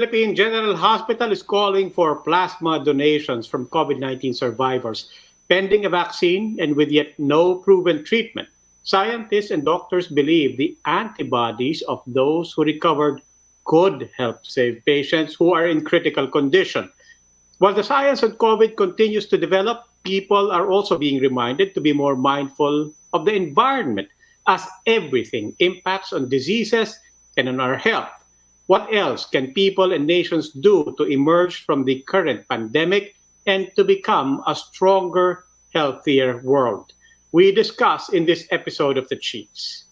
Philippine General Hospital is calling for plasma donations from COVID-19 survivors. Pending a vaccine and with yet no proven treatment, scientists and doctors believe the antibodies of those who recovered could help save patients who are in critical condition. While the science on COVID continues to develop, people are also being reminded to be more mindful of the environment as everything impacts on diseases and on our health. What else can people and nations do to emerge from the current pandemic and to become a stronger, healthier world? We discuss in this episode of the Chiefs.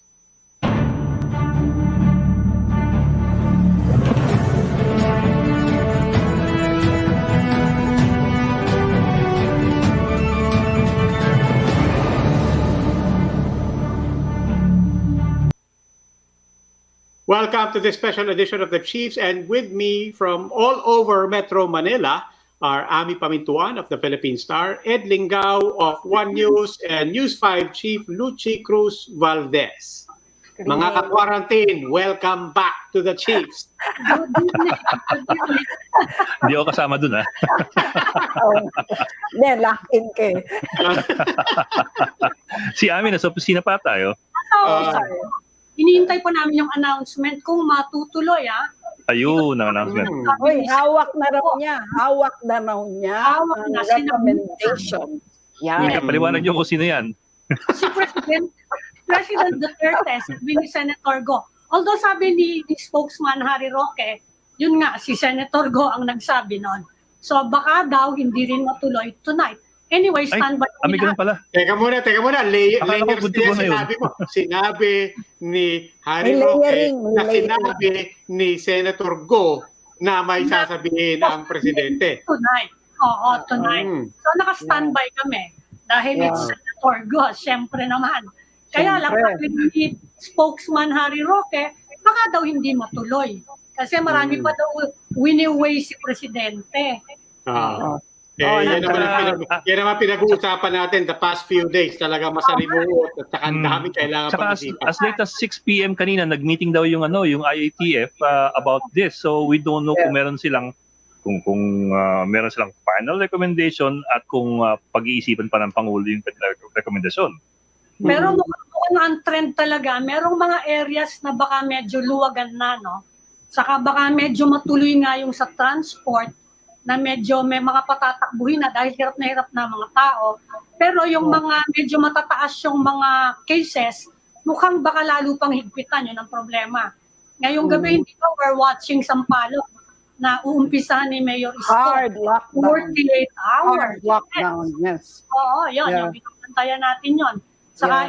Welcome to this special edition of the Chiefs, and with me from all over Metro Manila are Amy Pamintuan of the Philippine Star, Ed Lingao of One News, and News 5 Chief Luchi Cruz-Valdes. Mga ka-quarantine, welcome back to the Chiefs. Hindi ako kasama dun, ha? Lakin ka. Si Amy, nasa opisina pa tayo. Iniintay pa namin yung announcement kung matutuloy, ha? Ayun, ang announcement. Uy, hawak na raw niya. Hawak na raw niya Hawak ang na, recommendation. Yan. Paliwanag niyo kung sino yan. Si President Duterte, sabi ni Senator Go. Although sabi ni spokesman Harry Roque, yun nga, si Senator Go ang nagsabi noon. So baka daw hindi rin matuloy tonight. Anyway, standby. Ay, ganun pala. Teka muna. Layers niya sinabi mo. Sinabi ni Harry Roque na sinabi ni Senator Go na may sasabihin ang presidente. Tonight. Oo, tonight. So naka-standby kami. Dahil it's Senator Go, syempre naman. Kaya lang, sabi ni spokesman Harry Roque, baka daw hindi matuloy. Kasi marami pa daw wini-weigh si presidente. Yan naman pinag-uusapan natin the past few days. Talaga masalimuot at saka ang dami kailangan pag-isipan. As late as 6 p.m. kanina, nag-meeting daw yung IATF about this. So we don't know kung meron silang meron silang final recommendation at kung pag-iisipan pa ng Pangulo yung rekomendasyon. Pero mukhang ang trend talaga, merong mga areas na baka medyo luwagan na, no? Saka baka medyo matuloy nga yung sa transport, na medyo may mga patatakbuhin na dahil hirap na mga tao. Pero yung mga medyo matataas yung mga cases, mukhang baka lalo pang higpitan, yun ang problema. Ngayong gabi, hindi ba, we're watching Sampaloc na uumpisahan ni Mayor Isko. Hard lockdown. 48 hours. Hard lockdown, yes. Oo, yun. Yung binabantayan natin yun. Saka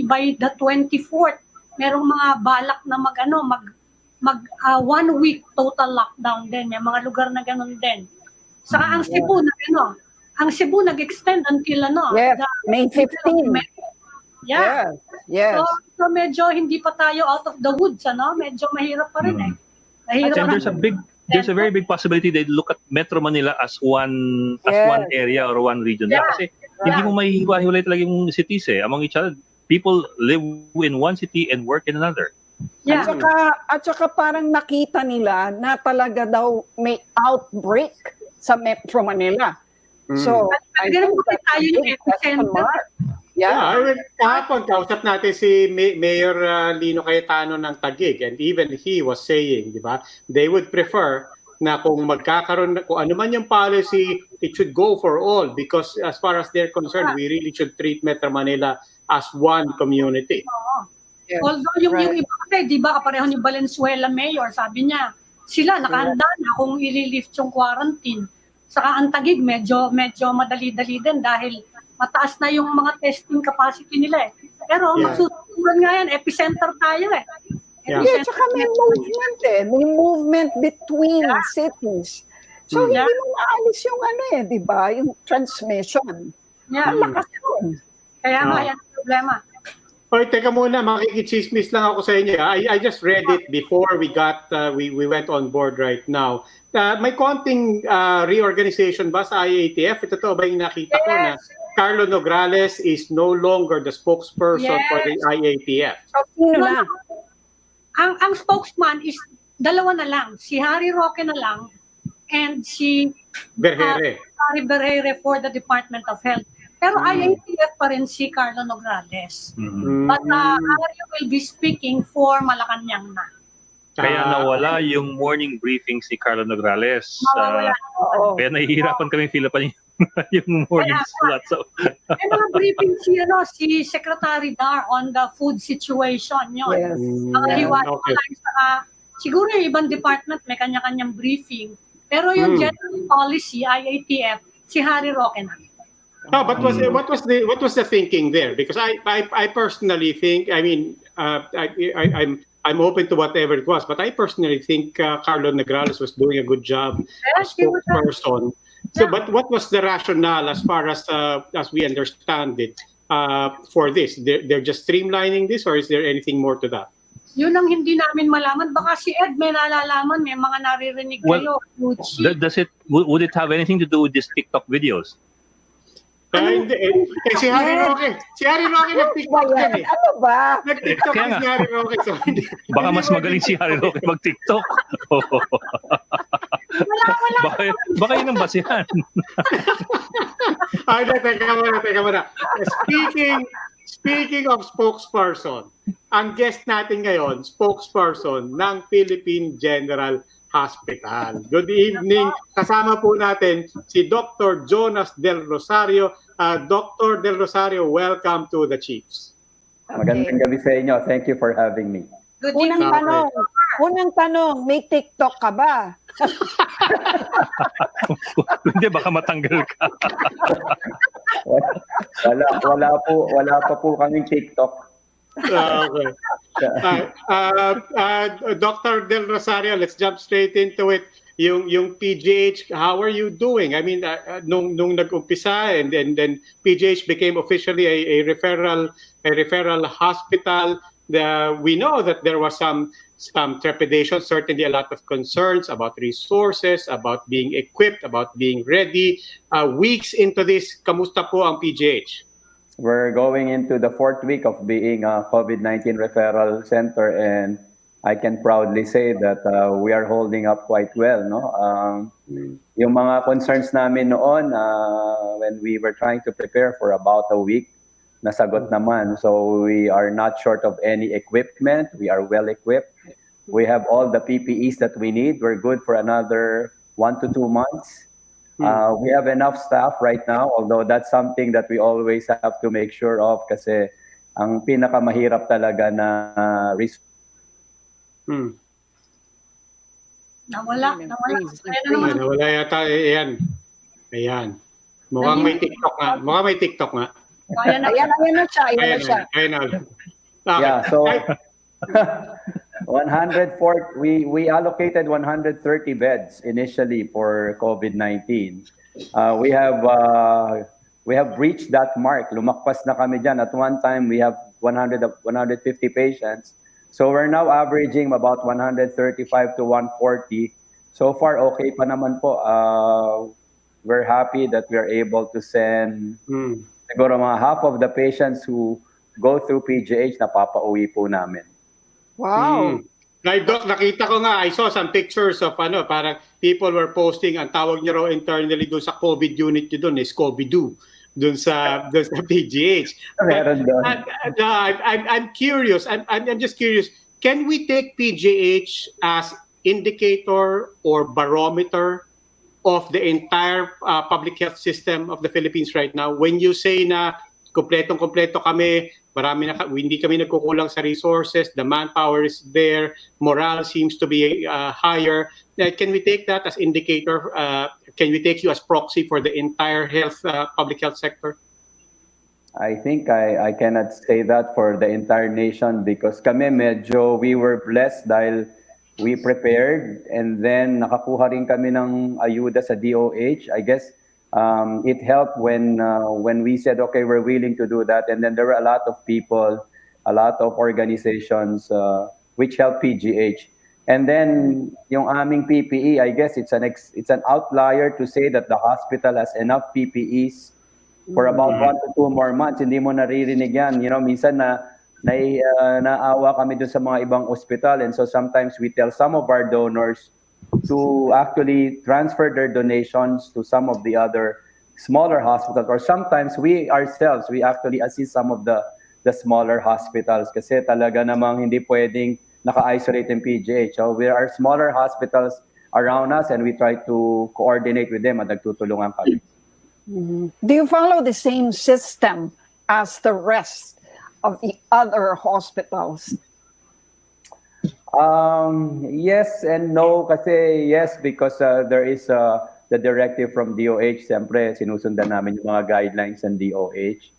by the 24th, merong mga balak na mag 1 week total lockdown din. May mga lugar na ganun din. Saka ang Cebu nag-extend until May 15. Yes. So medyo hindi pa tayo out of the woods, Medyo mahirap pa rin There's a very big possibility they look at Metro Manila as one area or one region. Kasi hindi mo mahihiwa-hiwalay talaga yung cities among each other. People live in one city and work in another. Yeah. At saka parang nakita nila na talaga daw may outbreak sa Metro Manila. So, I think tayo yung epicenter. Kahapon, kausap natin si Mayor Lino Cayetano ng Taguig, and even he was saying, di ba, they would prefer na kung magkakaroon, kung ano man yung policy, it should go for all because as far as they're concerned, we really should treat Metro Manila as one community. Yes. Although yung iba kasi, di ba, kapareho ni Valenzuela Mayor, sabi niya, sila nakahanda na kung i-lift yung quarantine. Saka ang Taguig, medyo madali-dali din dahil mataas na yung mga testing capacity nila Pero magsusulan nga yan, epicenter tayo Tsaka may movement May movement between cities. So hindi mo maalis yung di ba? Yung transmission. Malakas yun. Kaya nga yan ang problema. Oy, teka muna, makikichismis lang ako sa inyo. I just read it before we went on board right now. May konting reorganization ba sa IATF? Ito ba yung nakita ko na Carlo Nograles is no longer the spokesperson for the IATF? Ang spokesman is dalawa na lang, si Harry Roque na lang and si Berhere. Harry Berhere for the Department of Health. Pero IATF pa rin si Carlo Nograles. But Harry will be speaking for Malacanang na. Kaya nawala yung morning briefing si Carlo Nograles. Mawawala. Kaya nahihirapan kami Philippine yung morning slot. So, May mga briefing si Secretary Dar on the food situation yun. Yes. Mga hiwa-hiwalay siguro yung ibang department may kanya-kanyang briefing. Pero yung general policy, IATF, si Harry Roque na. No, but what was the thinking there? Because I personally think, I mean, I'm open to whatever it was, but I personally think Carlo Nograles was doing a good job as spokesperson. So, but what was the rationale as far as we understand it for this? They're just streamlining this, or is there anything more to that? Yun ang hindi namin malaman. Baka si Ed may nalalaman, may mga naririnig kayo. Would it have anything to do with these TikTok videos? Hindi. Si Harry Roque nag-TikTok din eh. Ano ba? Nag-TikTok Kaya nga. si Harry Roque. So, Baka mas magaling si Harry Roque mag-TikTok. Baka yun ang basihan. Ay, teka muna. Speaking of spokesperson, ang guest natin ngayon, spokesperson ng Philippine General Hospital. Good evening. Kasama po natin si Dr. Jonas Del Rosario. Dr. Del Rosario, welcome to the CHIEFS. Magandang gabi sa inyo. Thank you for having me. Good Unang tanong, may TikTok ka ba? Hindi, baka matanggal ka. Wala pa po kaming TikTok. Okay. Dr. Del Rosario, let's jump straight into it. Yung PGH, how are you doing? I mean, nung nag-umpisa and then PGH became officially a referral hospital. We know that there was some trepidation, certainly a lot of concerns about resources, about being equipped, about being ready. Weeks into this, kamusta po ang PGH? We're going into the 4th week of being a COVID-19 referral center, and I can proudly say that we are holding up quite well. No, yung mga concerns namin noon when we were trying to prepare for about a week, nasagot naman. So we are not short of any equipment. We are well equipped. We have all the PPEs that we need. We're good for another 1 to 2 months. We have enough staff right now, although that's something that we always have to make sure of kasi ang pinakamahirap talaga na risk. Nawala. Nawala yata. Ayan. Mukhang may TikTok nga. Ayan na siya. Ayan na. Okay. Yeah, so 104. We allocated 130 beds initially for COVID-19. We have reached that mark. Lumakpas na kami dyan. At one time, we have 150 patients. So we're now averaging about 135 to 140. So far, okay pa naman po. We're happy that we are able to send siguro mga half of the patients who go through PGH na papauwi po namin. Wow. Doc, nakita ko nga, I saw some pictures of parang people were posting, ang tawag niyo raw internally doon sa COVID unit niyo doon is COVID-2 doon sa PGH. I'm curious, I'm just curious, can we take PGH as indicator or barometer of the entire public health system of the Philippines right now? When you say na kompletong-kompleto kami, hindi kami nagkukulang sa resources, the manpower is there, morale seems to be higher. Can we take that as indicator? Can we take you as proxy for the entire public health sector? I think I cannot say that for the entire nation because we were blessed dahil we prepared and then nakakuha rin kami ng ayuda sa DOH. I guess it helped when we said, okay, we're willing to do that. And then there were a lot of people, a lot of organizations which helped PGH. And then yung aming PPE, I guess it's an outlier to say that the hospital has enough PPEs for about 1 to 2 more months. Hindi mo naririnig yan. Minsan na naawa kami dun sa mga ibang ospital, and so sometimes we tell some of our donors to actually transfer their donations to some of the other smaller hospitals, or sometimes we ourselves we actually assist some of the smaller hospitals kasi talaga namang hindi pwedeng naka-isolate in PGH. So there are smaller hospitals around us and we try to coordinate with them at nagtutulungan kami. Do you follow the same system as the rest of the other hospitals? Yes and no kasi yes because there is the directive from DOH. Siyempre, sinusundan namin yung mga guidelines ng DOH.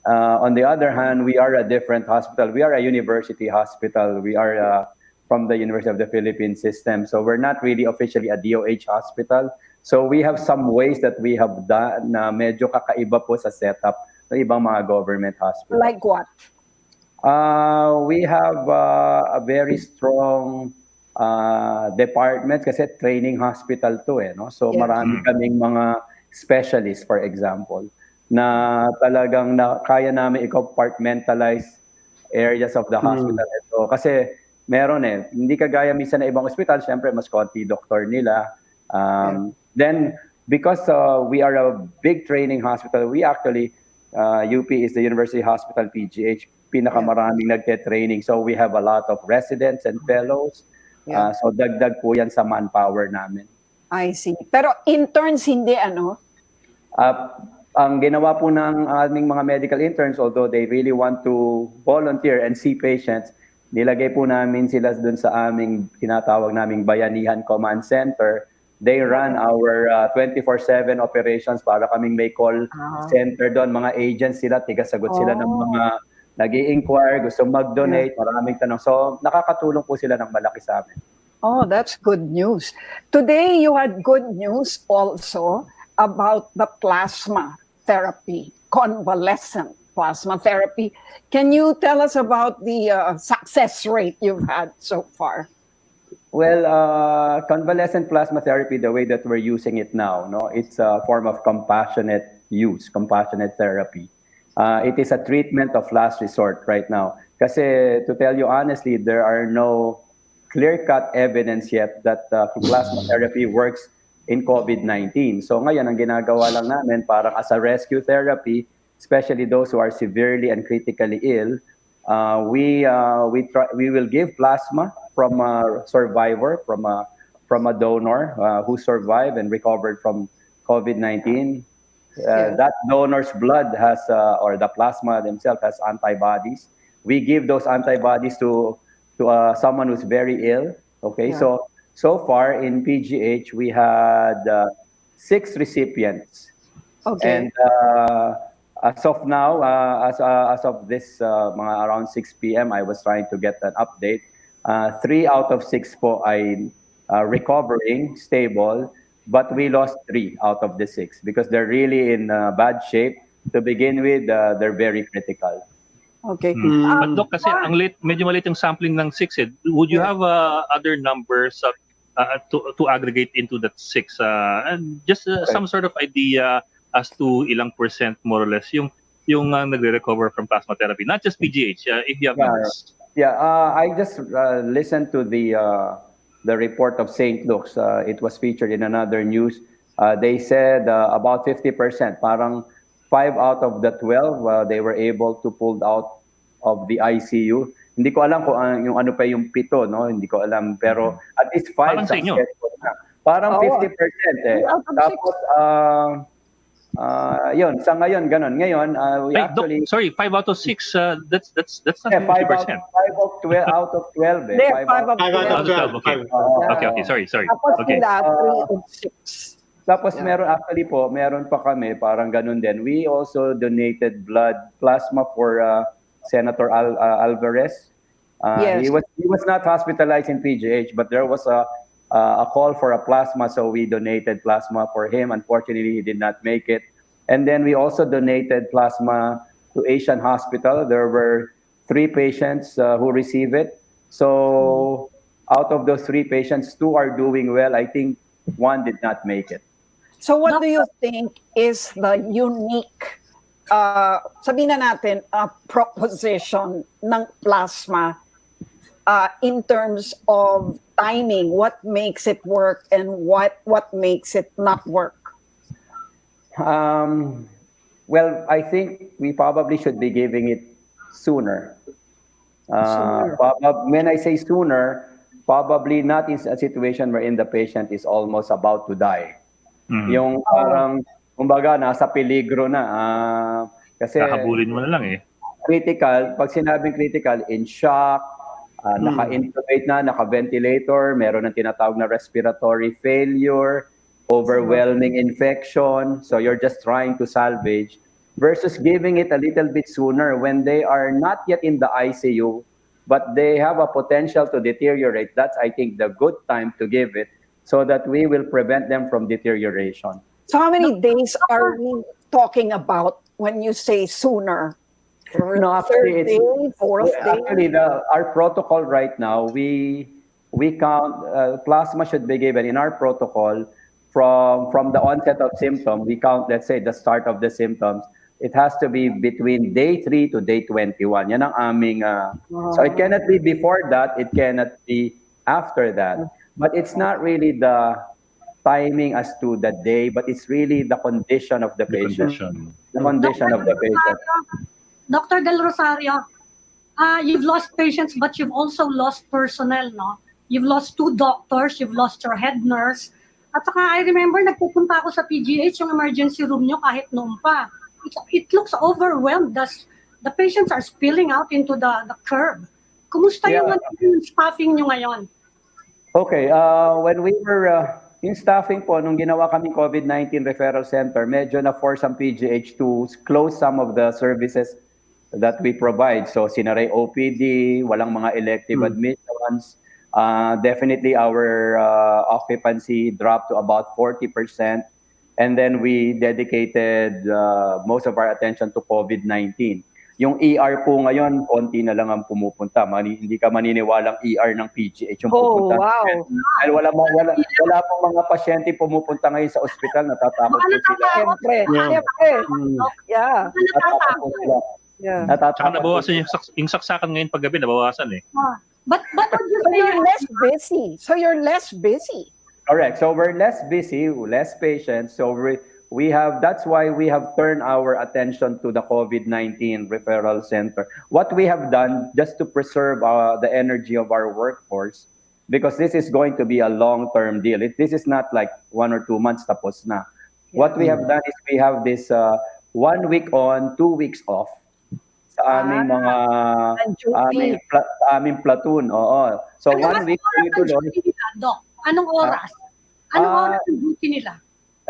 On the other hand, we are a different hospital. We are a university hospital. We are from the University of the Philippines system. So we're not really officially a DOH hospital. So we have some ways that we have done na medyo kakaiba po sa setup ng ibang mga government hospitals. Like what? We have a very strong department kasi training hospital to no? So marami kaming mga specialists, for example, na talagang kaya namin i-compartmentalize areas of the hospital. So, kasi meron hindi kagaya minsan na ibang hospital, syempre mas konti doktor nila. Then, because we are a big training hospital, we actually, UP is the University Hospital PGH, pinakamaraming nagte-training. So we have a lot of residents and fellows. So dagdag po yan sa manpower namin. I see. Pero interns hindi Ang ginawa po ng aming mga medical interns, although they really want to volunteer and see patients, nilagay po namin sila dun sa aming tinatawag naming Bayanihan Command Center. They run our 24/7 operations para kaming may call center doon. Mga agents sila, tigasagot sila ng mga nag-i-inquire, gusto mag-donate, maraming tanong. So nakakatulong po sila ng malaki sa amin. Oh, that's good news. Today you had good news also about the plasma therapy, convalescent plasma therapy. Can you tell us about the success rate you've had so far? Well, convalescent plasma therapy, the way that we're using it now, it's a form of compassionate use, compassionate therapy. It is a treatment of last resort right now. Kasi to tell you honestly, there are no clear-cut evidence yet that plasma therapy works in COVID-19. So ngayon, ang ginagawa lang namin, parang as a rescue therapy, especially those who are severely and critically ill, we will give plasma from a survivor, from a donor who survived and recovered from COVID-19. That donor's blood has, or the plasma themselves has antibodies. We give those antibodies to someone who's very ill. Okay, so far in PGH we had 6 recipients. Okay. And as of now, as of this mga around 6 p.m., I was trying to get an update. 3 out of 6 po ay recovering, stable, but we lost 3 out of the 6 because they're really in bad shape. To begin with, they're very critical. Okay. But Doc, kasi ang late, medyo maliit yung sampling ng 6. Would you have other numbers to aggregate into that 6? And just some sort of idea as to ilang percent more or less yung nagre-recover from plasma therapy, not just PGH. If you have numbers. I just listened to the report of St. Luke's. It was featured in another news. They said about 50%, parang 5 out of the 12, they were able to pull out of the ICU. Hindi ko alam kung yung ano pa yung 7, no? Hindi ko alam. Pero at least 5 successful na. Parang 50%. Tapos, yun, sa ngayon, ganun. Ngayon, we actually... Doc, sorry, 5 out of 6, that's not 50%. 5 out of 12. 5 out of 12. Okay, sorry. Tapos Okay. sila, 3 of 6. Tapos meron pa kami, parang ganun din. We also donated blood plasma for Senator Alvarez. Yes. He was not hospitalized in PGH, but there was a call for a plasma, so we donated plasma for him. Unfortunately, he did not make it. And then we also donated plasma to ASEAN Hospital. There were 3 patients who received it. So out of those 3 patients, 2 are doing well. I think 1 did not make it. So what do you think is the unique sabihin na natin, proposition ng plasma in terms of timing, what makes it work and what makes it not work? Well, I think we probably should be giving it sooner. When I say sooner, probably not in a situation wherein the patient is almost about to die. Yung parang, kumbaga, nasa peligro na. Kasi Kahabulin mo na lang eh. critical, pag sinabing critical, in shock, naka-intubate na, naka-ventilator, meron ng tinatawag na respiratory failure, overwhelming infection, so you're just trying to salvage, versus giving it a little bit sooner when they are not yet in the ICU, but they have a potential to deteriorate. That's, I think, the good time to give it so that we will prevent them from deterioration. So how many days are we talking about when you say sooner? No, actually, Third day, fourth day? Actually, our protocol right now, we count, plasma should be given in our protocol from the onset of symptoms. We count, let's say, the start of the symptoms. It has to be between day 3 to day 21. Yan ang aming, so it cannot be before that, it cannot be after that. But it's not really the timing as to the day, but it's really the condition of the patient. The condition of the patient. Dr. Del Rosario, you've lost patients, but you've also lost personnel, no? You've lost 2 doctors, you've lost your head nurse. At saka I remember, nagpupunta ako sa PGH, yung emergency room nyo kahit noon pa. It looks overwhelmed. The patients are spilling out into the curb. Kumusta yung staffing nyo ngayon? Okay, when we were in staffing po, nung ginawa kaming COVID-19 referral center, medyo na-force ang PGH to close some of the services that we provide. So, sinaray OPD, walang mga elective admissions. Definitely, our occupancy dropped to about 40%. And then we dedicated most of our attention to COVID-19. Yung ER po ngayon, konti na lang ang pumupunta. Hindi ka maniniwalang ER ng PGH yung pupunta. Wow. Dahil wala pong mga pasyente pumupunta ngayon sa ospital, natatakot po sila. Siyempre. Yeah. Natatakot po sila. Yeah. Tsaka nabawasan yung saksakan ngayon paggabi, nabawasan eh. But what would you So say? you're less busy. So you're less busy. Correct. So we're less busy, less patients. So we have, that's why we have turned our attention to the COVID-19 referral center. What we have done just to preserve the energy of our workforce, because this is going to be a long-term deal. This is not like 1 or 2 months tapos na. What we have done is we have this 1 week on, 2 weeks off sa aming mga aming platoon. Oo. So 1 week tuloy. Doc, anong oras? Anong oras ang duty nila?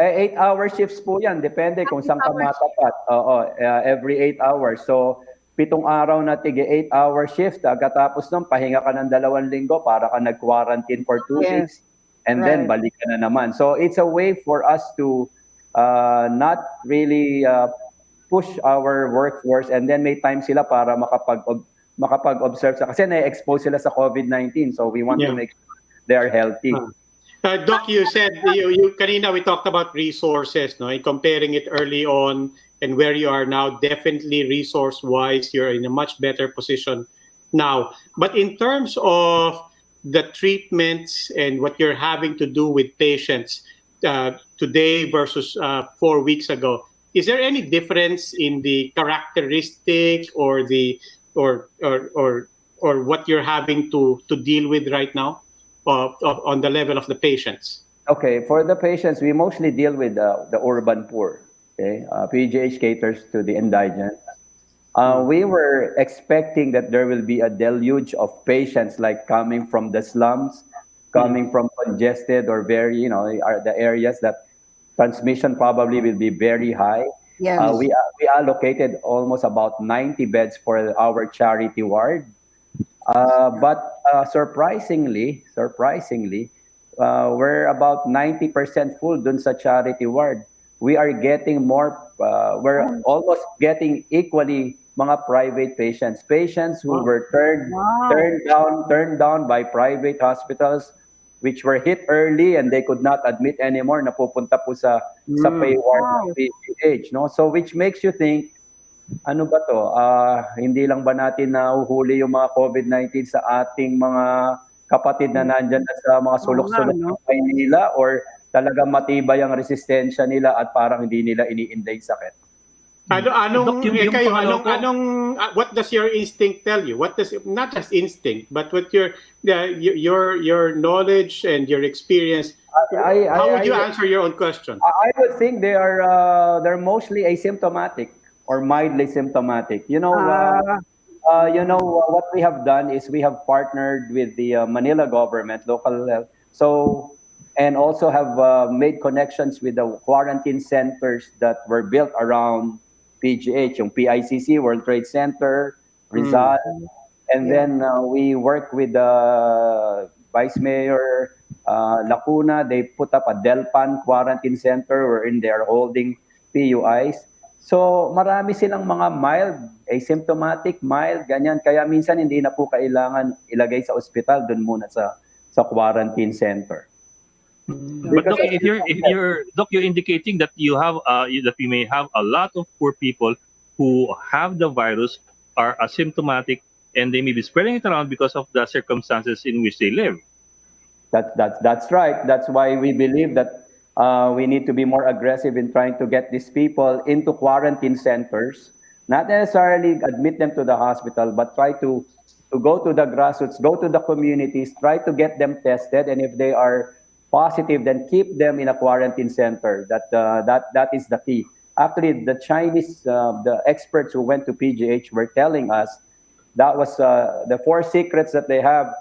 8-hour shifts po yan. Depende kung saan ka matapat. Oo, every 8 hours. So 7 araw na tige 8-hour shift. Pagkatapos nun, pahinga ka ng 2 linggo para ka nag-quarantine for 2 weeks. And then balik ka na naman. So it's a way for us to not really push our workforce, and then may time sila para makapag-observe kasi na-expose sila sa COVID-19, so we want to make sure they are healthy. Doc, you said you kanina we talked about resources, no? And comparing it early on and where you are now, definitely resource-wise, you're in a much better position now. But in terms of the treatments and what you're having to do with patients today versus 4 weeks ago, is there any difference in the characteristic or what you're having to deal with right now on the level of the patients? Okay, for the patients, we mostly deal with the urban poor. Okay, PGH caters to the indigent. We were expecting that there will be a deluge of patients like coming from the slums, coming from congested or very, the areas that transmission probably will be very high. Yes. We allocated almost about 90 beds for our charity ward. But surprisingly, we're about 90% full dun sa charity ward. We are getting more, we're almost getting equally mga private patients who were turned down by private hospitals, which were hit early and they could not admit anymore, napupunta po sa pay ward ng PPH, no? So which makes you think ano ba to? Hindi lang ba natin nahuhuli yung mga COVID-19 sa ating mga kapatid na nandyan na sa mga Oo nga, sulok-sulok no? ng Maynila, or talagang matibay ang resistensya nila at parang hindi nila iniinda yung sakit? Doc, yung Kayo, pangalawa po, what does your instinct tell you? What does, not just instinct, but what your knowledge and your experience, how would you answer your own question? I would think they're mostly asymptomatic or mildly symptomatic. What we have done is we have partnered with the Manila government, local health, and also have made connections with the quarantine centers that were built around PGH, yung PICC, World Trade Center, Rizal, and then we work with the Vice Mayor Lacuna. They put up a Delpan quarantine center wherein they are holding PUIs. So marami silang mga mild, asymptomatic, mild, ganyan. Kaya minsan hindi na po kailangan ilagay sa ospital, dun muna sa quarantine center. but Doc, you're indicating that that we may have a lot of poor people who have the virus, are asymptomatic, and they may be spreading it around because of the circumstances in which they live. That's right. That's why we believe that we need to be more aggressive in trying to get these people into quarantine centers, not necessarily admit them to the hospital, but try to go to the grassroots, go to the communities, try to get them tested, and if they are positive, then keep them in a quarantine center. That is the key. Actually, the Chinese, the experts who went to PGH were telling us that was the 4 secrets that they have: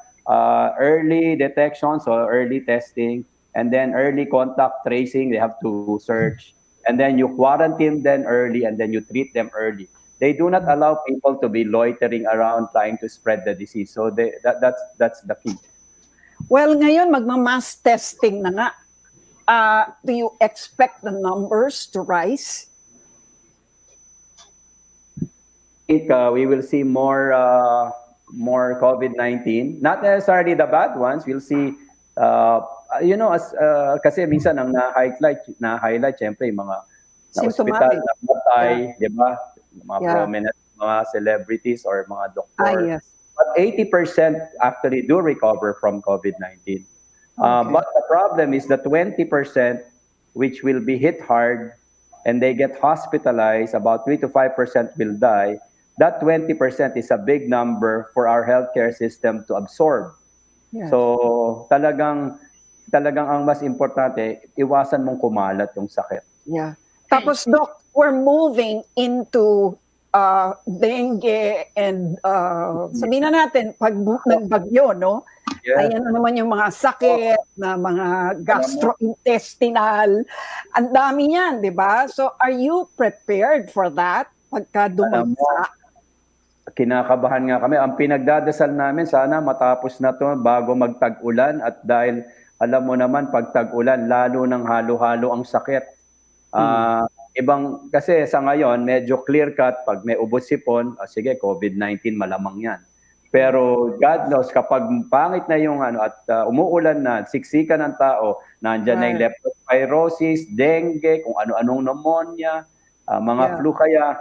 early detection, so early testing, and then early contact tracing. They have to search, and then you quarantine them early, and then you treat them early. They do not allow people to be loitering around trying to spread the disease. So that's the key. Well, ngayon magma-mass testing na nga. Do you expect the numbers to rise? I think we will see more COVID-19. Not necessarily the bad ones. We'll see, kasi minsan ang na-highlight syempre yung mga na-hospital, Symptomatic. na patay, di ba? Mga prominent, mga celebrities or mga doktor. Yes. But 80% actually do recover from COVID-19. But the problem is the 20%, which will be hit hard and they get hospitalized, about 3 to 5% will die. That 20% is a big number for our healthcare system to absorb. Yes. So talagang ang mas importante, iwasan mong kumalat yung sakit. Yeah. Tapos, Doc, we're moving into dengue and sabihin na natin, pag nagbagyo, no? Yes. Ayan na naman yung mga sakit na mga gastrointestinal. Ang dami yan, di ba? So, are you prepared for that pagka dumagsa? Kinakabahan nga kami. Ang pinagdadasal namin, sana matapos na to bago magtag-ulan, at dahil alam mo naman, pag tag-ulan, lalo ng halo-halo ang sakit. Kasi sa ngayon, medyo clear-cut, pag may ubos sipon, sige, COVID-19, malamang yan. Pero God knows, kapag pangit na yung at umuulan na, siksikan ng tao, nandyan na yung leptospirosis, dengue, kung ano-anong pneumonia, mga flu, kaya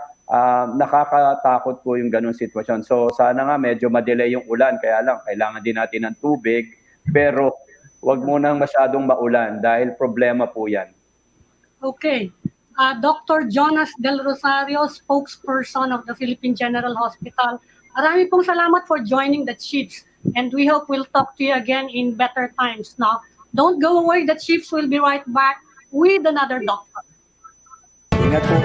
nakakatakot po yung ganung sitwasyon. So sana nga medyo ma-delay yung ulan, kaya lang kailangan din natin ng tubig, pero wag munang masyadong maulan dahil problema po yan. Okay. Dr. Jonas Del Rosario, spokesperson of the Philippine General Hospital. Marami pong salamat for joining the CHIEFS, and we hope we'll talk to you again in better times. Now, don't go away. The CHIEFS will be right back with another doctor. Ingat po.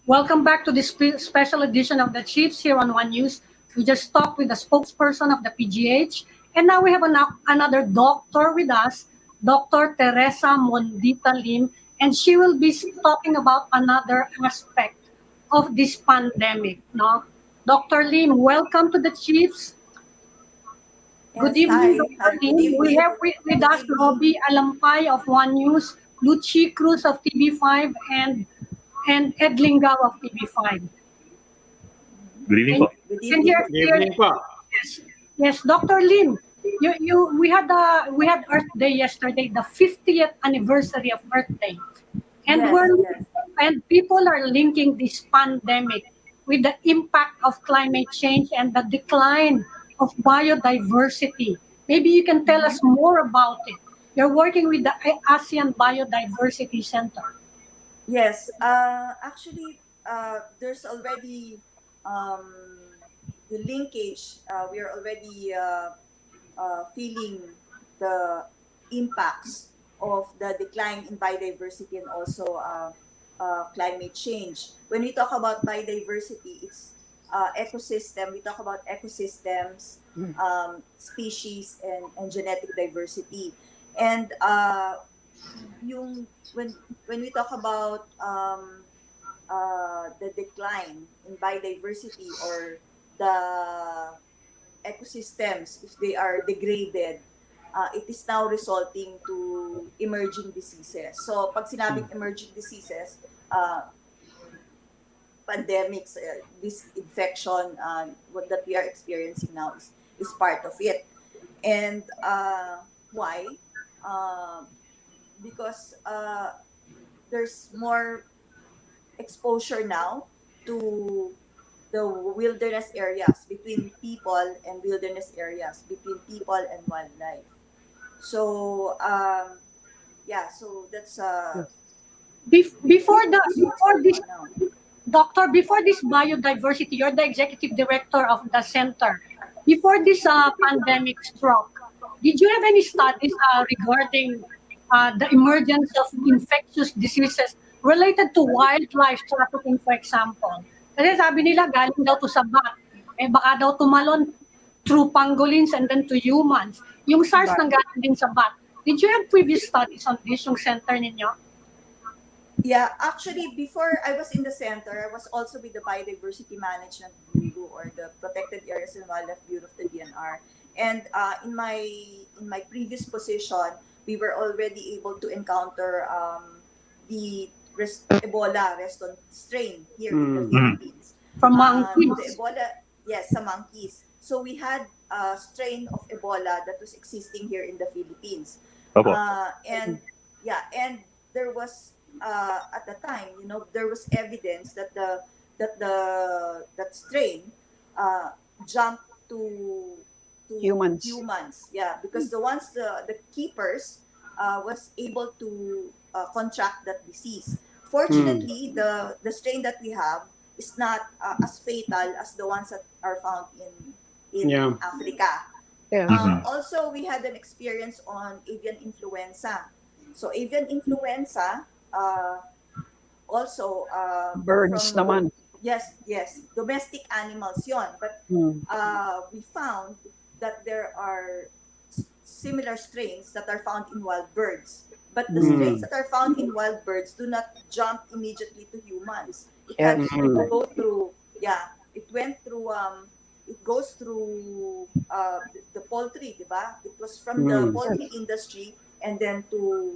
Welcome back to this special edition of the Chiefs here on One News. We just talked with the spokesperson of the PGH, and now we have another doctor with us, Dr. Theresa Mundita Lim, and she will be talking about another aspect of this pandemic. No? Dr. Lim, welcome to the Chiefs. Good Yes, evening, hi. Dr. Good Lim. We evening. have with us Roby Alampay of One News, Luchi Cruz of TV5, and Ed Lingao of TV5. Good evening po. Good Can evening. hear, Good evening po. yes, Dr. Lim. We had Earth Day yesterday, the 50th anniversary of Earth Day, and Yes. and people are linking this pandemic with the impact of climate change and the decline of biodiversity. Maybe you can tell us more about it. You're working with the ASEAN Biodiversity Center. Yes. Actually, there's already um, the linkage. We are already feeling the impacts of the decline in biodiversity and also climate change. When we talk about biodiversity, it's ecosystem. We talk about ecosystems, species, and genetic diversity. And yung when we talk about the decline in biodiversity or the ecosystems, if they are degraded, it is now resulting to emerging diseases. So pag sinabing emerging diseases, pandemics, this infection, what that we are experiencing now is part of it. And why? Because there's more exposure now to the wilderness areas, between people and wilderness areas, between people and wildlife. So so that's Before this, now. Doctor, before this biodiversity, you're the executive director of the center. Before this pandemic struck, did you have any studies regarding the emergence of infectious diseases related to wildlife trafficking, for example? Kasi sabi nila, galing daw to sa bat. Eh baka daw tumalon through pangolins and then to humans. Yung SARS nanggaling din sa bat. Did you have previous studies on this, yung center ninyo? Yeah, actually, before I was in the center, I was also with the Biodiversity Management Bureau, or the Protected Areas and Wildlife Bureau of the DNR. And in my previous position, we were already able to encounter the Ebola reston strain here in the Philippines. From monkeys? The Ebola, yes, sa monkeys. So we had a strain of Ebola that was existing here in the Philippines. Opo. And there was at the time, there was evidence that that strain jumped to Humans. Yeah, because the keepers was able to contract that disease. Fortunately, the strain that we have is not as fatal as the ones that are found in Africa. Yeah. Also, we had an experience on avian influenza. So avian influenza, also Birds from, naman. yes, domestic animals yon. But we found that there are similar strains that are found in wild birds. But the strains that are found in wild birds do not jump immediately to humans. It had to go through, it went through, it goes through the poultry, diba? It was from the poultry industry and then to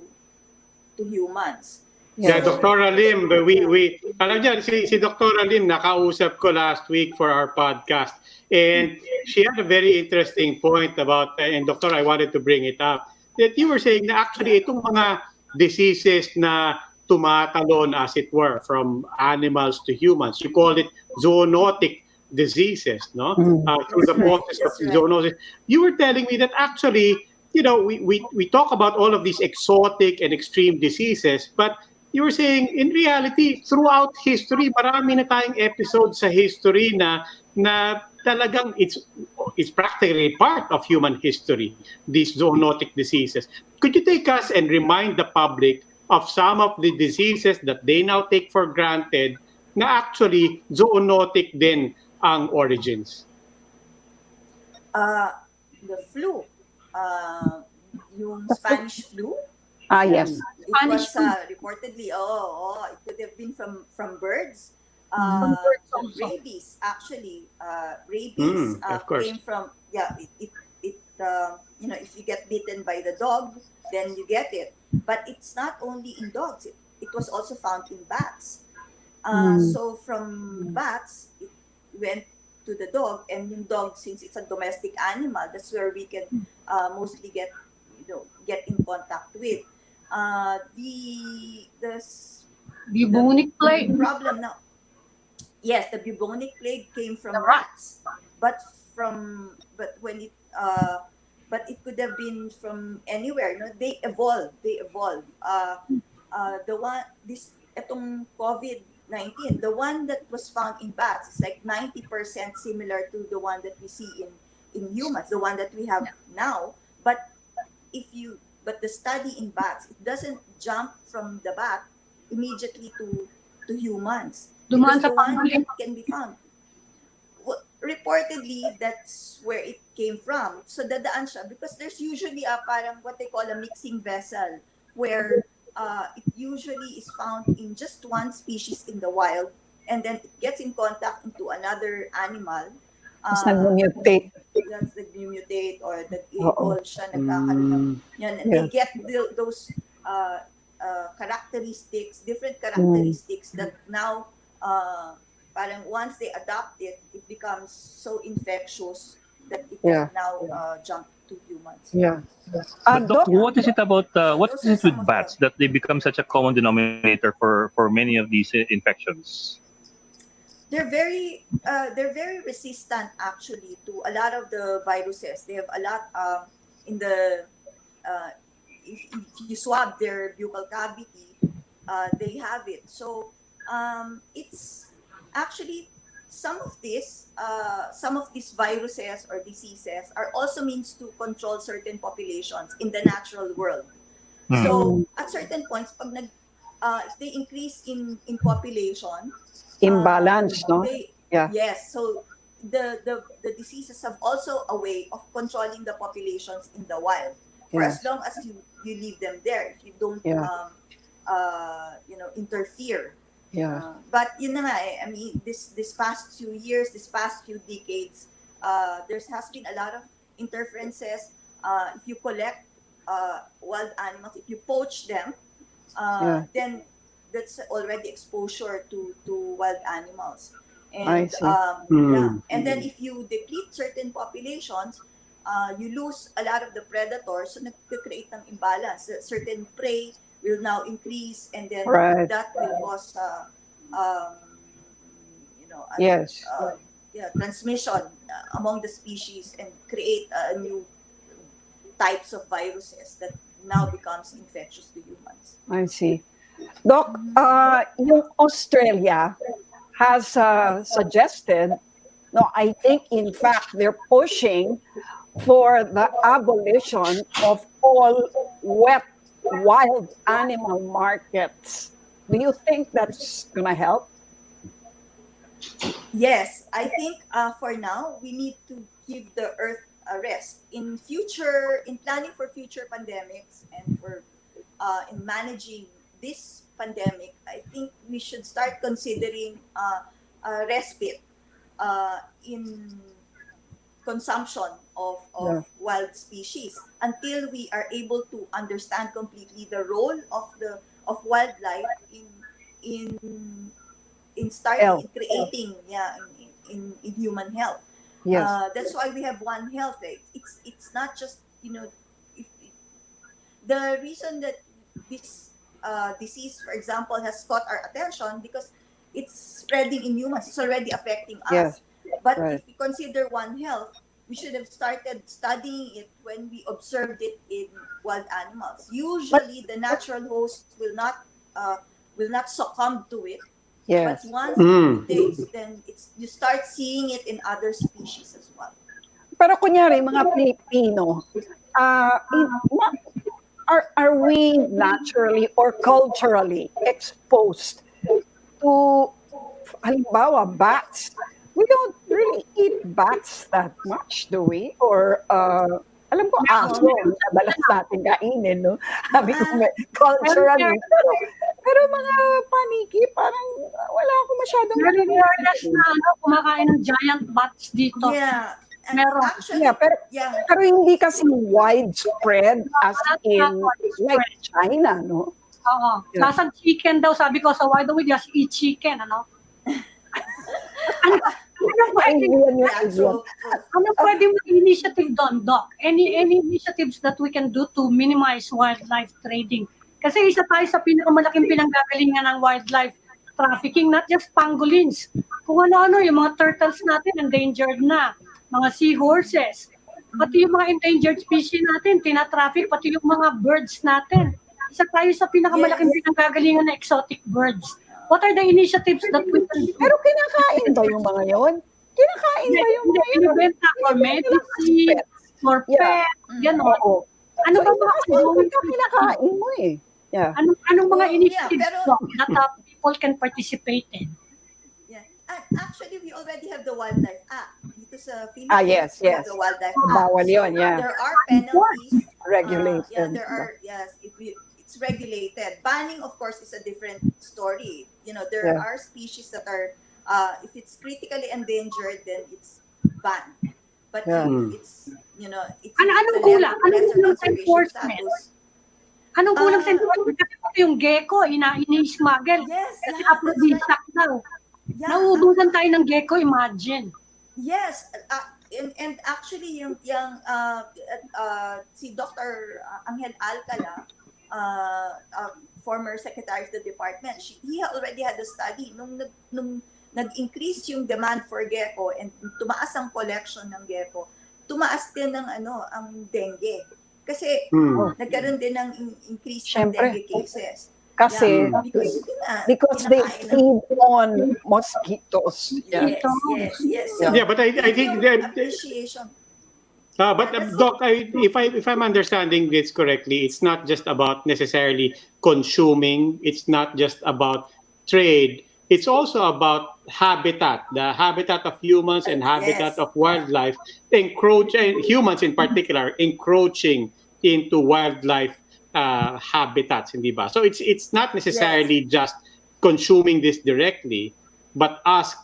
humans. Yeah, Dr. Lim, alam niya, si Dr. Lim, nakausap ko last week for our podcast. And she had a very interesting point about, and Doctor, I wanted to bring it up, that you were saying na actually itong mga diseases na tumatalon, as it were, from animals to humans, you call it zoonotic diseases, no? Through the process of zoonosis. You were telling me that actually, we talk about all of these exotic and extreme diseases, but you were saying, in reality, throughout history, marami na tayong episodes sa history na talagang it's practically part of human history, these zoonotic diseases. Could you take us and remind the public of some of the diseases that they now take for granted na actually zoonotic din ang origins? The flu, yung Spanish flu. Yes. It was reportedly, it could have been from birds. Rabies, actually, came from, if you get bitten by the dog, then you get it. But it's not only in dogs, it was also found in bats. So from bats, it went to the dog, and yung dog, since it's a domestic animal, that's where we can mostly get in contact with. The bubonic plague problem now. Yes, the bubonic plague came from rats, but when it could have been from anywhere. No, they evolved. Itong COVID-19, the one that was found in bats is like 90% similar to the one that we see in humans, the one that we have now. But the study in bats, it doesn't jump from the bat immediately to humans. Because the one that can be found, reportedly, that's where it came from. So dadaan siya because there's usually parang what they call a mixing vessel, where it usually is found in just one species in the wild, and then it gets in contact into another animal. Tapos nag-mutate. That's nag-mutate or nag-evolve siya, nagkakaroon ng, they get those characteristics, different characteristics that now, parang once they adopt it, it becomes so infectious that it can now jump to humans. But Doc, what is it about? What is it with bats that they become such a common denominator for many of these infections? They're very resistant actually to a lot of the viruses. They have a lot in the if you swab their buccal cavity, they have it. So it's actually some of these viruses or diseases are also means to control certain populations in the natural world. So at certain points, pag if they increase in population, imbalance, no? Yes. So the diseases have also a way of controlling the populations in the wild for as long as you leave them there. If you don't interfere. But yun na nga, I mean, this past few years, this past few decades, there has been a lot of interferences. If you collect wild animals, if you poach them, then that's already exposure to wild animals. And and then if you deplete certain populations, you lose a lot of the predators, so nag-create ng imbalance. Certain prey will now increase, and then that will cause transmission among the species and create new types of viruses that now becomes infectious to humans. I see. Doc, yung Australia has suggested, no, I think in fact they're pushing for the abolition of all wet wild animal markets. Do you think that's gonna help? Yes, I think for now we need to give the earth a rest. In planning for future pandemics and for in managing this pandemic, I think we should start considering a respite in consumption of wild species until we are able to understand completely the role of wildlife in starting in creating in human health. That's why we have One Health. It's not just the reason that this disease, for example, has caught our attention because it's spreading in humans. It's already affecting us. But if we consider One Health, we should have started studying it when we observed it in wild animals. Usually, the natural host will not succumb to it. But once it mutates, then you start seeing it in other species as well. Pero kunyari, mga Pilipino, are we naturally or culturally exposed to halimbawa, bats, we don't really eat bats that much, do we? Or, alam ko, aso, madalas natin kainin, no? Sabi ko, culturally. Pero mga paniki, parang wala ako masyadong Meron areas na kumakain ng giant bats dito. Yeah. And Meron. actually, pero hindi kasi widespread as in like China, no? Oo. Lasang chicken daw, sabi ko, so why don't we just eat chicken, ano? Ano pwede mo initiative doon, Doc? Any initiatives that we can do to minimize wildlife trading? Kasi isa tayo sa pinakamalaking pinanggagalingan ng wildlife trafficking, not just pangolins. Kung ano-ano, yung mga turtles natin, endangered na. Mga seahorses. Pati yung mga endangered species natin, tinatraffic, pati yung mga birds natin. Isa tayo sa pinakamalaking pinanggagalingan na exotic birds. What are the initiatives that we can do? Pero kinakain ba yung mga yon? Kinakain ba yung mga yun? Binibenta for medicine, for pets, gano'n. Ano ba mga kinakain mo eh? Yeah. Anong mga initiatives that people can participate in? Yeah. Actually, we already have the wildlife act. Dito sa Philippines, yes. we have the wildlife act. Bawal yun, yeah. There are penalties. Regulated. It's regulated. Banning, of course, is a different story. You know, there are species that are, if it's critically endangered, then it's banned. But if it's, you know, it's anong kulang? Anong kulang sa enforcement? Anong kulang sa enforcement? Kasi yung gecko, ini-smuggle. Yes. Kasi aphrodisiac daw. Yeah. Nauubusan tayo ng gecko, imagine. Yes. And actually, si Dr. Angel Alcala, former secretary of the department, he already had a study nung nag-increase yung demand for gecko and tumaas ang collection ng gecko, tumaas din ng ang dengue. Kasi nagkaroon din ng increase ng dengue cases. Kasi because they feed on mosquitoes. Yes. Yeah, but I think that appreciation. but Doc, if I'm understanding this correctly, it's not just about necessarily consuming. It's not just about trade. It's also about habitat, the habitat of humans and habitat of wildlife, humans in particular, encroaching into wildlife habitats, hindi ba? So it's not necessarily just consuming this directly, but us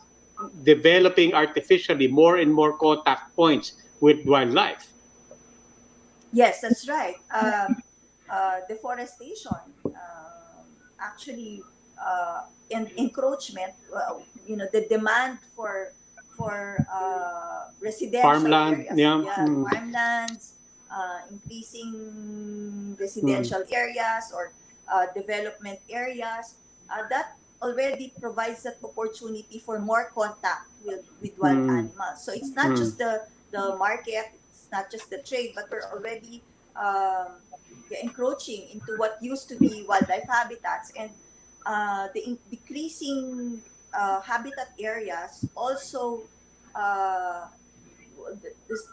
developing artificially more and more contact points with wildlife. Yes, that's right. Deforestation, actually, and encroachment. The demand for residential Farmland, areas, farmlands, increasing residential areas or development areas. That already provides that opportunity for more contact with wild animals. So it's not just the market, it's not just the trade, but we're already encroaching into what used to be wildlife habitats, and the decreasing habitat areas also,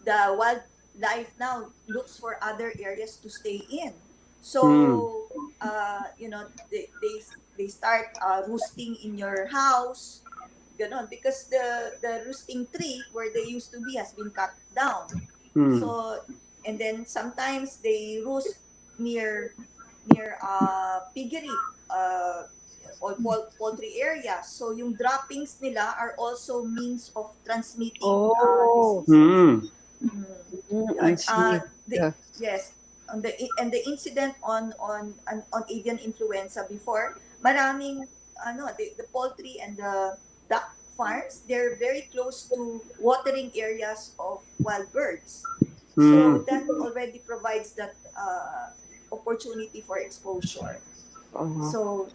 the wildlife now looks for other areas to stay in. So they start roosting in your house, because the roosting tree where they used to be has been cut down. So, and then sometimes they roost near piggery or poultry areas. So yung droppings nila are also means of transmitting diseases. Yes. And the incident on avian influenza before, maraming the poultry and the duck farms, they're very close to watering areas of wild birds. So that already provides that opportunity for exposure. So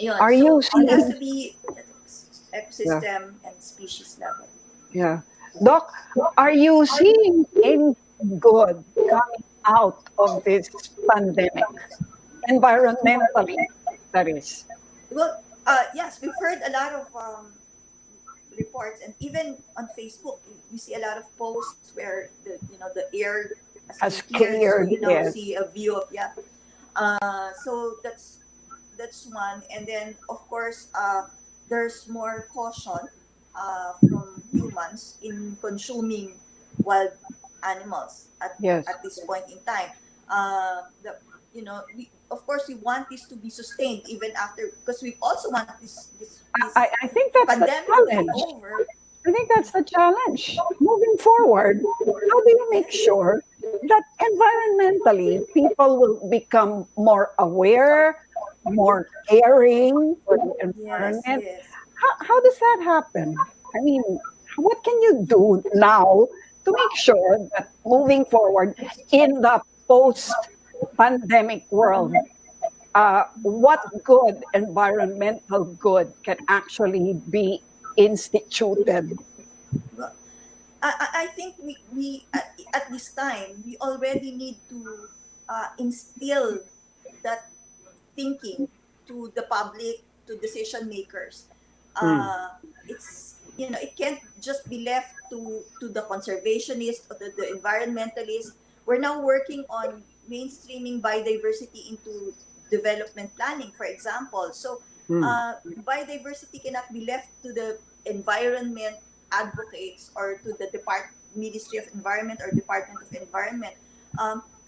Are you it has to be ecosystem and species level. Yeah. Doc, are you seeing any good coming out of this pandemic, environmentally, that is? Well, yes, we've heard a lot of reports, and even on Facebook, you see a lot of posts where the air has cleared, so you now see a view of so that's one, and then of course there's more caution from humans in consuming wild animals Yes. at this point in time. The of course, we want this to be sustained even after, because we also want this I think that's the pandemic to be challenge. over. I think that's the challenge. Moving forward, how do you make sure that environmentally people will become more aware, more caring for the Yes, environment? yes. How does that happen? I mean, what can you do now to make sure that moving forward in the post pandemic world, what good environmental good can actually be instituted? Well, I think we at this time we already need to instill that thinking to the public, to decision makers. Mm. It's, it can't just be left to the conservationists or the environmentalists. We're now working on mainstreaming biodiversity into development planning, for example. So Mm. biodiversity cannot be left to the environment advocates or to the Ministry of Environment or Department of Environment.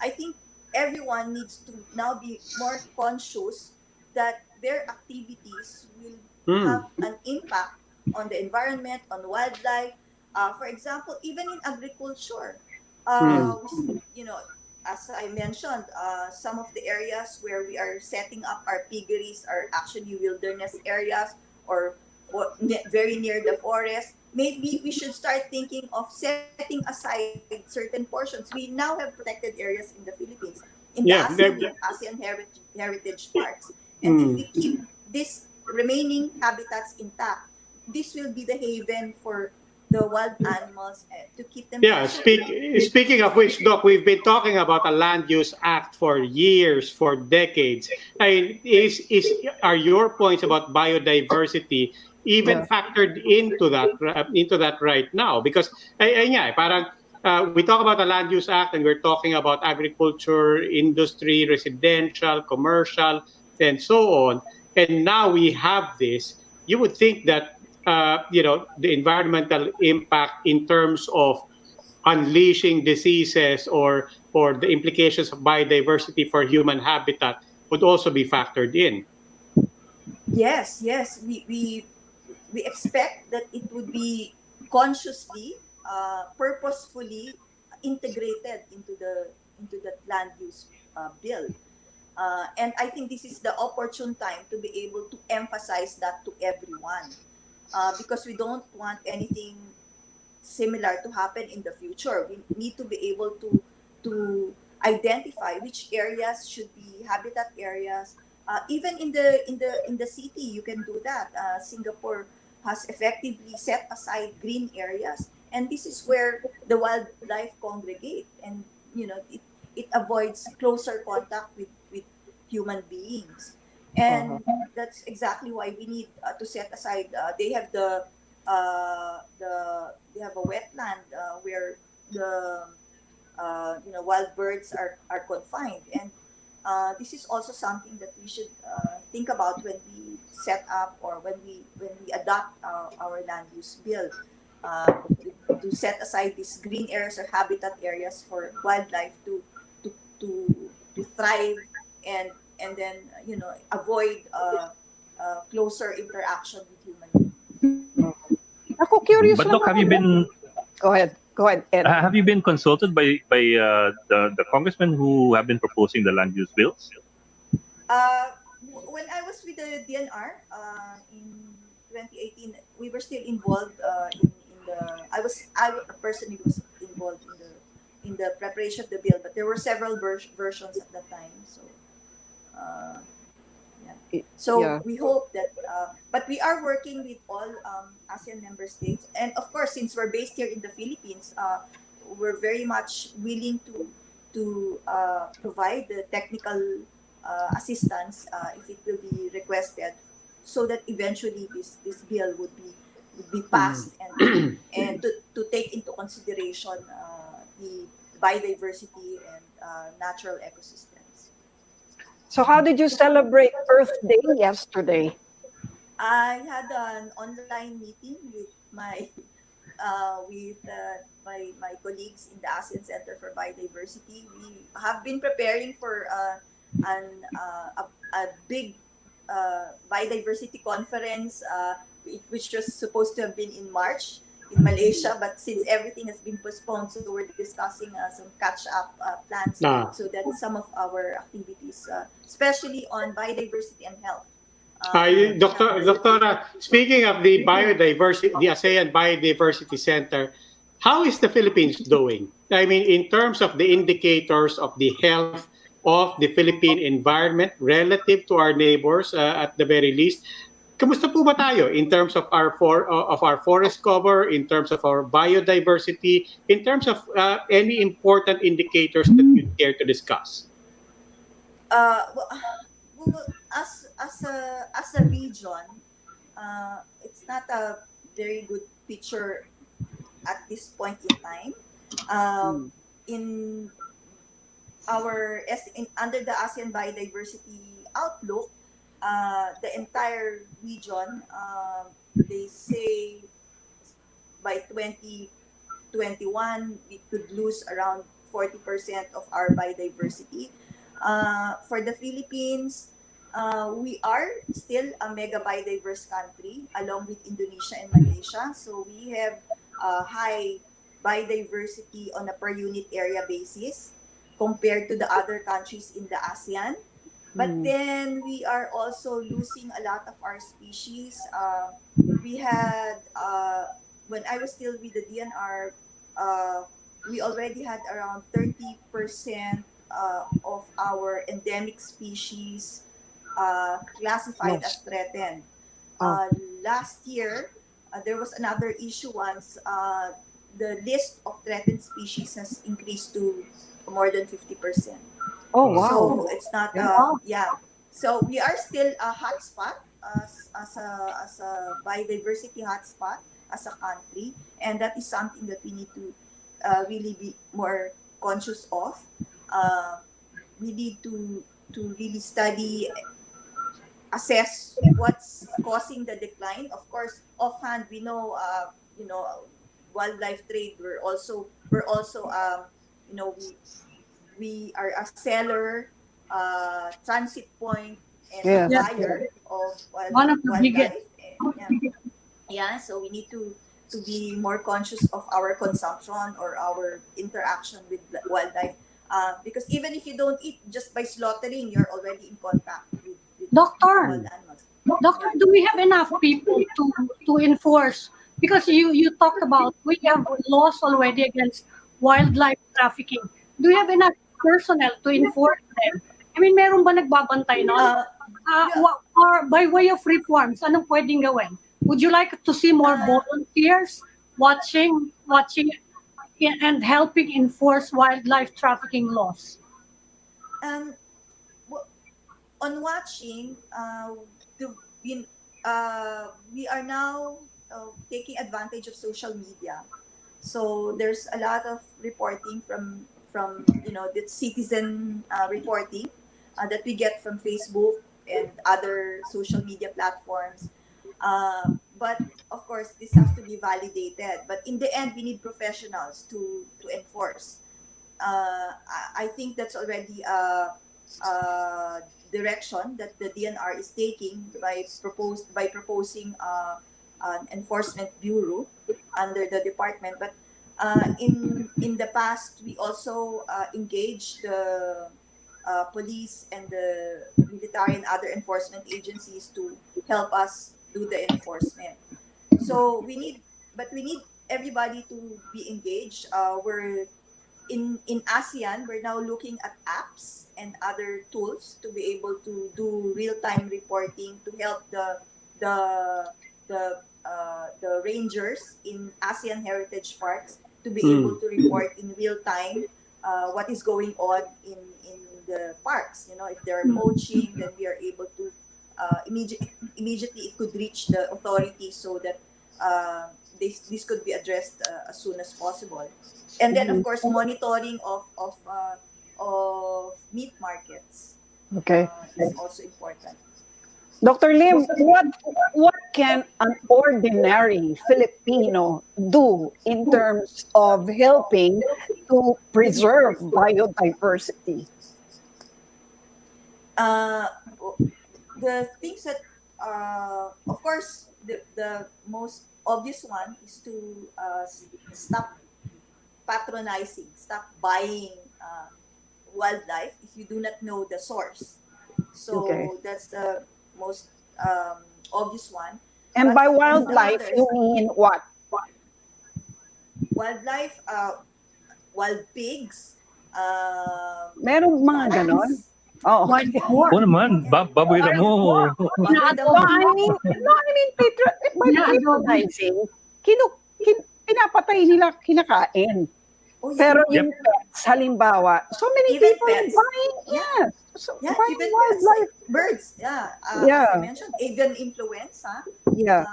I think everyone needs to now be more conscious that their activities will Mm. have an impact on the environment, on wildlife. For example, even in agriculture, Mm. we as I mentioned, some of the areas where we are setting up our piggeries are actually wilderness areas or very near the forest. Maybe we should start thinking of setting aside certain portions. We now have protected areas in the Philippines, in the Yeah. ASEAN, we have ASEAN heritage parks. And if we Mm. keep these remaining habitats intact, this will be the haven for the wild animals to keep them there. Yeah, So speaking of which, Doc, we've been talking about a land use act for years, for decades. I mean, are your points about biodiversity even Yeah. factored into that right now? Because yeah, parang we talk about the land use act and we're talking about agriculture, industry, residential, commercial, and so on. And now we have this. You would think that the environmental impact in terms of unleashing diseases or the implications of biodiversity for human habitat would also be factored in. yes, we expect that it would be consciously, purposefully integrated into the land use bill. And I think this is the opportune time to be able to emphasize that to everyone, because we don't want anything similar to happen in the future. We need to be able to identify which areas should be habitat areas. Even in the city, you can do that. Singapore has effectively set aside green areas, and this is where the wildlife congregate, and it avoids closer contact with human beings, Uh-huh. and that's exactly why we need to set aside. They have a wetland where the wild birds are confined, and this is also something that we should think about when we set up or when we adopt our land use bill, to set aside these green areas or habitat areas for wildlife to to thrive, and then avoid closer interaction with human beings. Ako, curious But lang Doc, ako. Go ahead. Go ahead, Ed. have you been consulted by the congressmen who have been proposing the land use bills? When I was with the DNR in 2018, we were still involved in the. I personally was involved in the preparation of the bill, but there were several versions at that time. So uh, yeah. So Yeah. we hope that, but we are working with all ASEAN member states, and of course, since we're based here in the Philippines, we're very much willing to provide the technical assistance if it will be requested, so that eventually this bill would be passed, and to take into consideration the biodiversity and natural ecosystems. So how did you celebrate Earth Day yesterday? I had an online meeting with my my colleagues in the ASEAN Center for Biodiversity. We have been preparing for a big biodiversity conference, which was supposed to have been in March in Malaysia, but since everything has been postponed, so we're discussing some catch-up plans Ah. so that some of our activities, especially on biodiversity and health, we have Doctora, speaking of the biodiversity, the ASEAN Biodiversity Center, how is the Philippines doing? I mean, in terms of the indicators of the health of the Philippine environment relative to our neighbors, at the very least, kamusta po ba tayo in terms of our forest cover, in terms of our biodiversity, in terms of any important indicators that you care to discuss? well, as a region, it's not a very good picture at this point in time. Mm. In under the ASEAN Biodiversity Outlook, the entire region, they say by 2021 we could lose around 40% of our biodiversity. For the Philippines, we are still a mega biodiverse country along with Indonesia and Malaysia. So we have high biodiversity on a per unit area basis compared to the other countries in the ASEAN. But Mm. then we are also losing a lot of our species. We had, when I was still with the DNR, we already had around 30% of our endemic species classified as Lost. threatened. Oh. Last year, there was another issue once. The list of threatened species has increased to more than 50%. Oh, wow. So it's not, Yeah. yeah. So we are still a hotspot as a biodiversity hotspot as a country, and that is something that we need to really be more conscious of. Uh, we need to really study, assess what's causing the decline. Of course, offhand we know, wildlife trade. We're also we are a seller, transit point, and a Yes. Yes, buyer of one of the biggest. wildlife. Yeah, yeah. So we need to be more conscious of our consumption or our interaction with the wildlife. Because even if you don't eat, just by slaughtering, you're already in contact with Doctor, wild animals. Doctor, Yeah. do we have enough people to enforce? Because you talked about we have laws already against wildlife trafficking. Do you have enough personnel to enforce them? I mean, meron ba nagbabantay nun? Uh, yeah. Or by way of reforms, anong pwedeng gawin? Would you like to see more Uh, volunteers watching and helping enforce wildlife trafficking laws? um, w- on watching, the, we, we are now taking advantage of social media. So there's a lot of reporting from the citizen reporting that we get from Facebook and other social media platforms. But of course, this has to be validated. But in the end, we need professionals to enforce. I think that's already a direction that the DNR is taking by proposing an enforcement bureau under the department. But in the past, we also engaged the police and the military and other enforcement agencies to help us do the enforcement. So we need everybody to be engaged. We're in ASEAN, we're now looking at apps and other tools to be able to do real-time reporting to help the the rangers in ASEAN heritage parks to be able Mm. to report in real time what is going on in the parks. If there are poaching, then we are able to immediately it could reach the authorities so that this could be addressed as soon as possible. And then, of Mhm. course, monitoring of meat markets Okay. is also important. Dr. Lim, what can an ordinary Filipino do in terms of helping to preserve biodiversity? The things that, of course, the most obvious one is to stop patronizing, stop buying wildlife if you do not know the source. So Okay. that's the most obvious one. And But by there's wildlife, others. you mean what? Wildlife, wild pigs, Meron mga ganon? parrots, Oh. Wild Oo boar. naman, baboy na mo. baboy No, damo. I mean, by Ina-adobo. patronizing, pinapatay nila, kinakain. Oh, yeah. Pero Yep. yung pets, halimbawa, so many Even people pets. buying, Yeah. so Yeah, buying even pets, wildlife. like birds. Yeah, Yeah. as I mentioned, avian influenza. Yeah.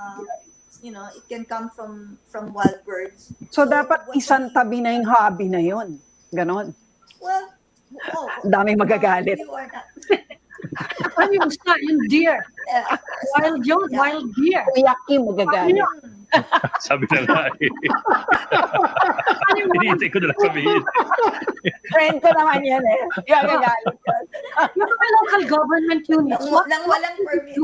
It can come from wild birds. So dapat what isang we- tabi na yung hobby na yun. Ganon. Well, Daming magagalit. if you are not, Ano yung isa? Yung deer. yeah, Wild yun, Yeah. wild deer. Kuya Kim magagalit. Sabi na nga eh. Hinihintay ko na lang sabihin. Friend ko naman yan eh. Kaya magagalit yun. Yung mga local government units. nang walang permit.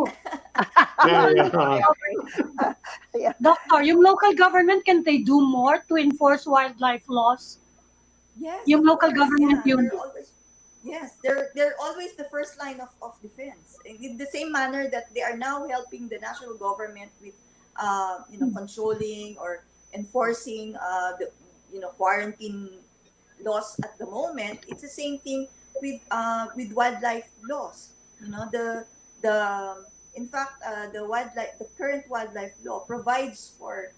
Doctor, yung local government, can they do more to enforce wildlife laws? Yes, Yung of local course, government yeah, unit. they're always the first line of defense. In the same manner that they are now helping the national government with, controlling or enforcing the quarantine laws at the moment. It's the same thing with wildlife laws. In fact, the current wildlife law provides for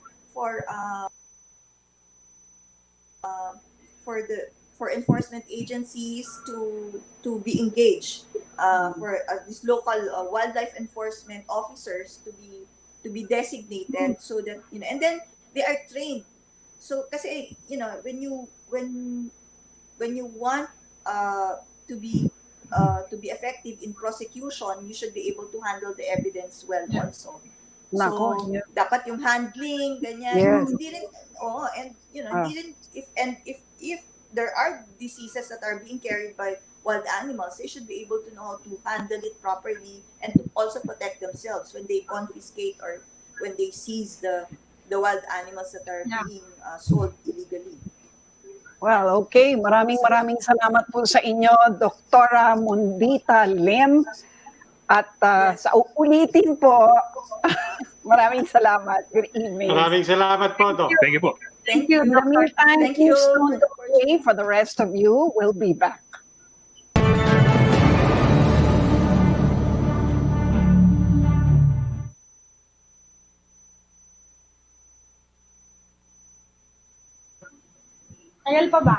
enforcement agencies to be engaged, for these local wildlife enforcement officers to be designated, so that and then they are trained. So kasi when you want to be effective in prosecution, you should be able to handle the evidence well also. Nako, So yeah. dapat yung handling ganyan, Yes. hindi rin, hindi rin, if there are diseases that are being carried by wild animals, they should be able to know how to handle it properly and to also protect themselves when they confiscate or when they seize the wild animals that are being sold illegally. Well, okay. Maraming salamat po sa inyo, Dr. Mundita Lim. At sa uulitin po, maraming salamat. Good evening. Maraming salamat po, Doc. Thank you po. Thank you. In the meantime, Thank you. please don't go away. For the rest of you, we'll be back. Ayal pa ba?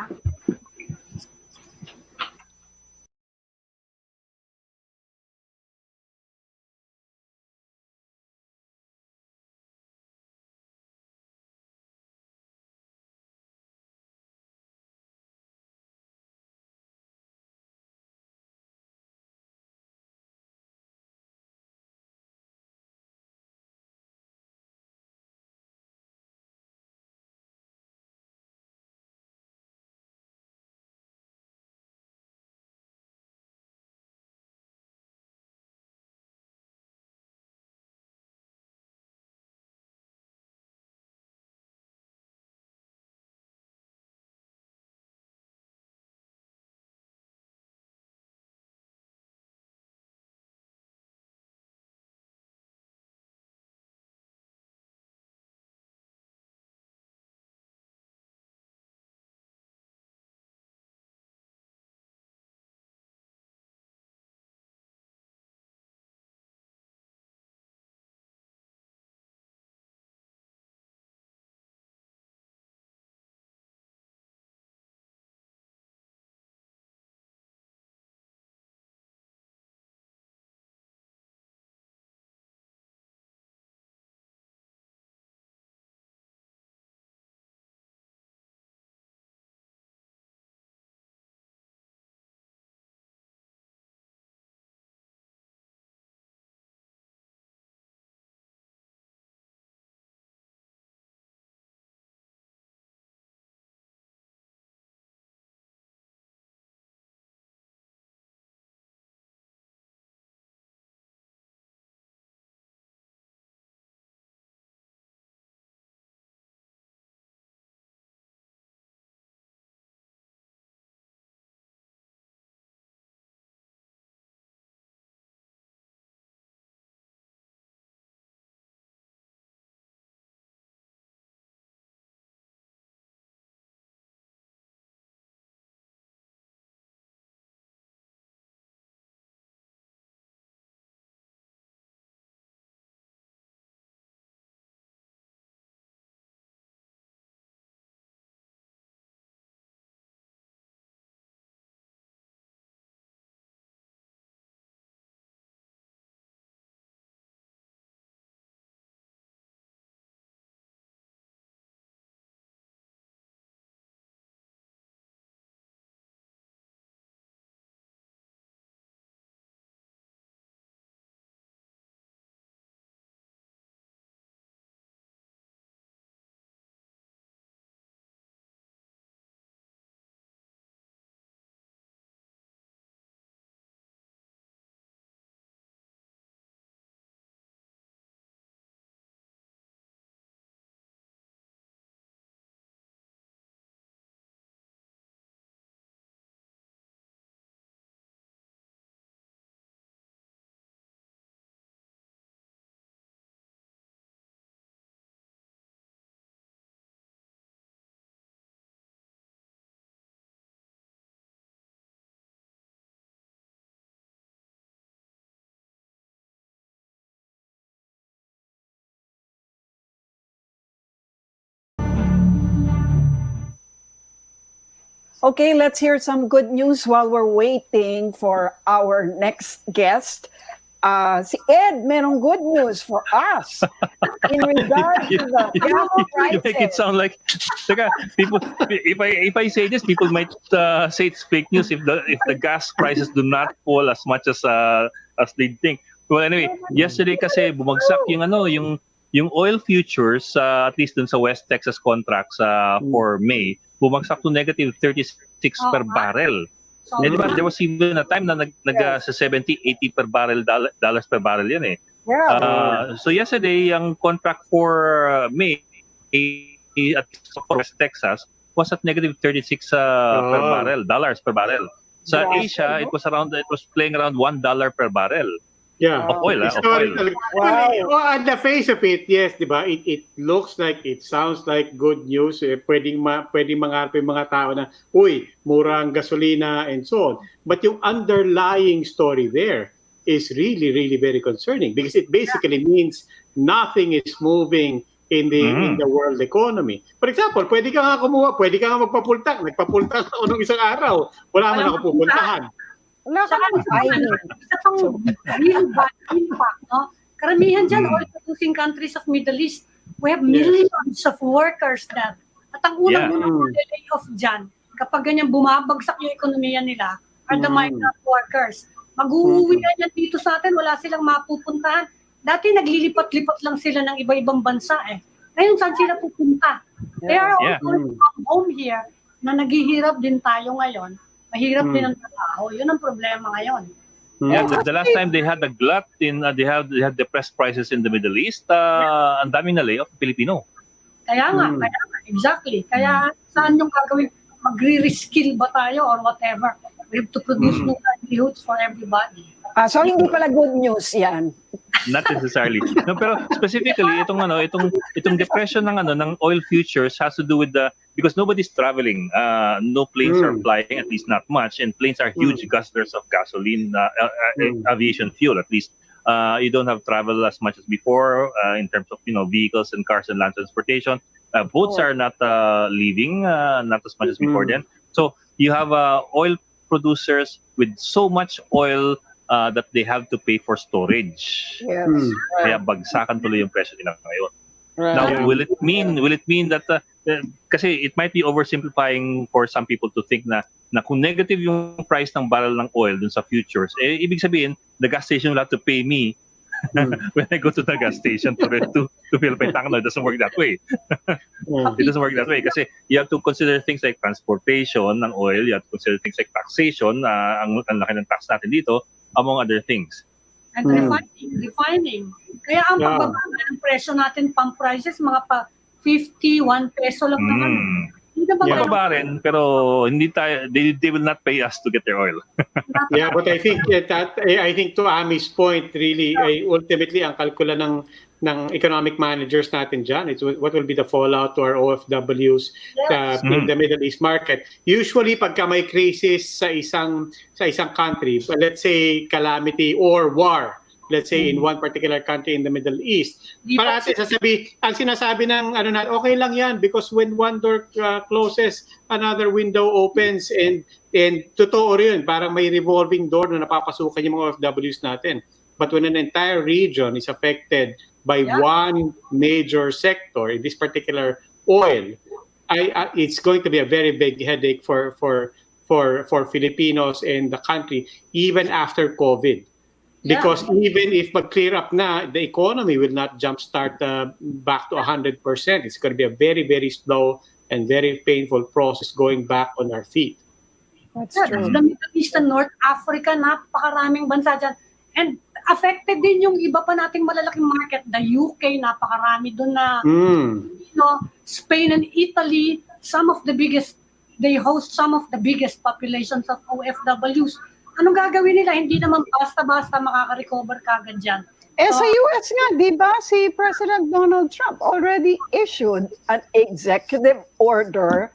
Okay, let's hear some good news while we're waiting for our next guest. Si Ed, merong good news for us in regard to the gas You make it prices. sound like, teka, people. If I say this, people might say it's fake news if the gas prices do not fall as much as they think. Well, anyway, yesterday kasi bumagsak yung oil futures, at least dun sa West Texas contracts for May, bumagsak to negative 36 per barrel. So, Eh, di ba, there was even a time na sa 70, 80 per barrel, dollars per barrel yan eh. Yeah. So yesterday, ang contract for May at for West Texas was at negative 36 per barrel, dollars per barrel. Sa Asia, it was playing around $1 per barrel. Yeah. Of oil, of oil. Historically. Well, on the face of it, yes, di ba? It looks like, it sounds like good news. Pwedeng mangarap yung mga tao na, uy, mura ang gasolina and so on. But yung underlying story there is really, really very concerning because it basically means nothing is moving in the world economy. For example, pwede ka nga magpapultang. Nagpapultang ako nung isang araw. Wala man ako pupuntahan. Wala ka nang isa pang real bad impact, no? Karamihan dyan, oil-producing countries of Middle East, we have millions of workers there. At ang unang-unang lay off dyan, kapag ganyan bumabagsak yung ekonomiya nila, are the migrant workers. Mag-uuwi na yan dito sa atin, wala silang mapupuntahan. Dati naglilipat-lipat lang sila ng iba-ibang bansa eh. Ngayon, saan sila pupunta? They are all going to come home here na naghihirap din tayo ngayon. Mahirap din ang trabaho. Yun ang problema ngayon. Yeah, the last time they had a glut in they had depressed prices in the Middle East. Ang daming na layoff Filipino. Kaya nga, exactly. Kaya saan yung gagawin? Magre-reskill ba tayo or whatever? We have to produce new livelihoods for everybody. So hindi pala good news yan. Not necessarily. No, pero specifically itong depression ng oil futures has to do with because nobody's traveling. No planes are flying, at least not much, and planes are huge guzzlers of gasoline, aviation fuel at least. You don't have travel as much as before in terms of vehicles and cars and land transportation. Boats are not leaving not as much as before then. So you have oil producers with so much oil that they have to pay for storage. Yes. Kaya bagsakan tuloy yung presyo nila ngayon. Now, will it mean that kasi it might be oversimplifying for some people to think na kung negative yung price ng barrel ng oil dun sa futures, ibig sabihin the gas station will have to pay me when I go to the gas station to fill my tank. No, it doesn't work that way. It doesn't work that way kasi you have to consider things like transportation ng oil, you have to consider things like taxation, ang laki ng tax natin dito, among other things. And refining. Kaya ang pagbaba ng presyo natin, pump prices, mga pa 50, 1 peso lang naman. Mababa rin, pero hindi tayo, they will not pay us to get their oil. Yeah, but I think to Ami's point, really, ultimately, ang kalkula ng economic managers natin dyan, it's what will be the fallout to our OFWs in the Middle East market. Usually, pagka may crisis sa isang country, let's say calamity or war, let's say in one particular country in the Middle East, parati ang sinasabi ng okay lang yan because when one door closes, another window opens and totoo rin, parang may revolving door na napapasukan yung mga OFWs natin. But when an entire region is affected by one major sector, in this particular oil, it's going to be a very big headache for Filipinos and the country even after COVID. Because even if mag-clear up na, the economy will not jumpstart back to 100%. It's going to be a very, very slow and very painful process going back on our feet. That's true. The Middle East and North Africa, napakaraming bansa dyan. And affected din yung iba pa nating malalaking market. The UK, napakarami doon na. Spain and Italy, they host some of the biggest populations of OFWs. Anong gagawin nila? Hindi naman basta-basta makaka-recover kagad dyan. Sa US nga, di ba, si President Donald Trump already issued an executive order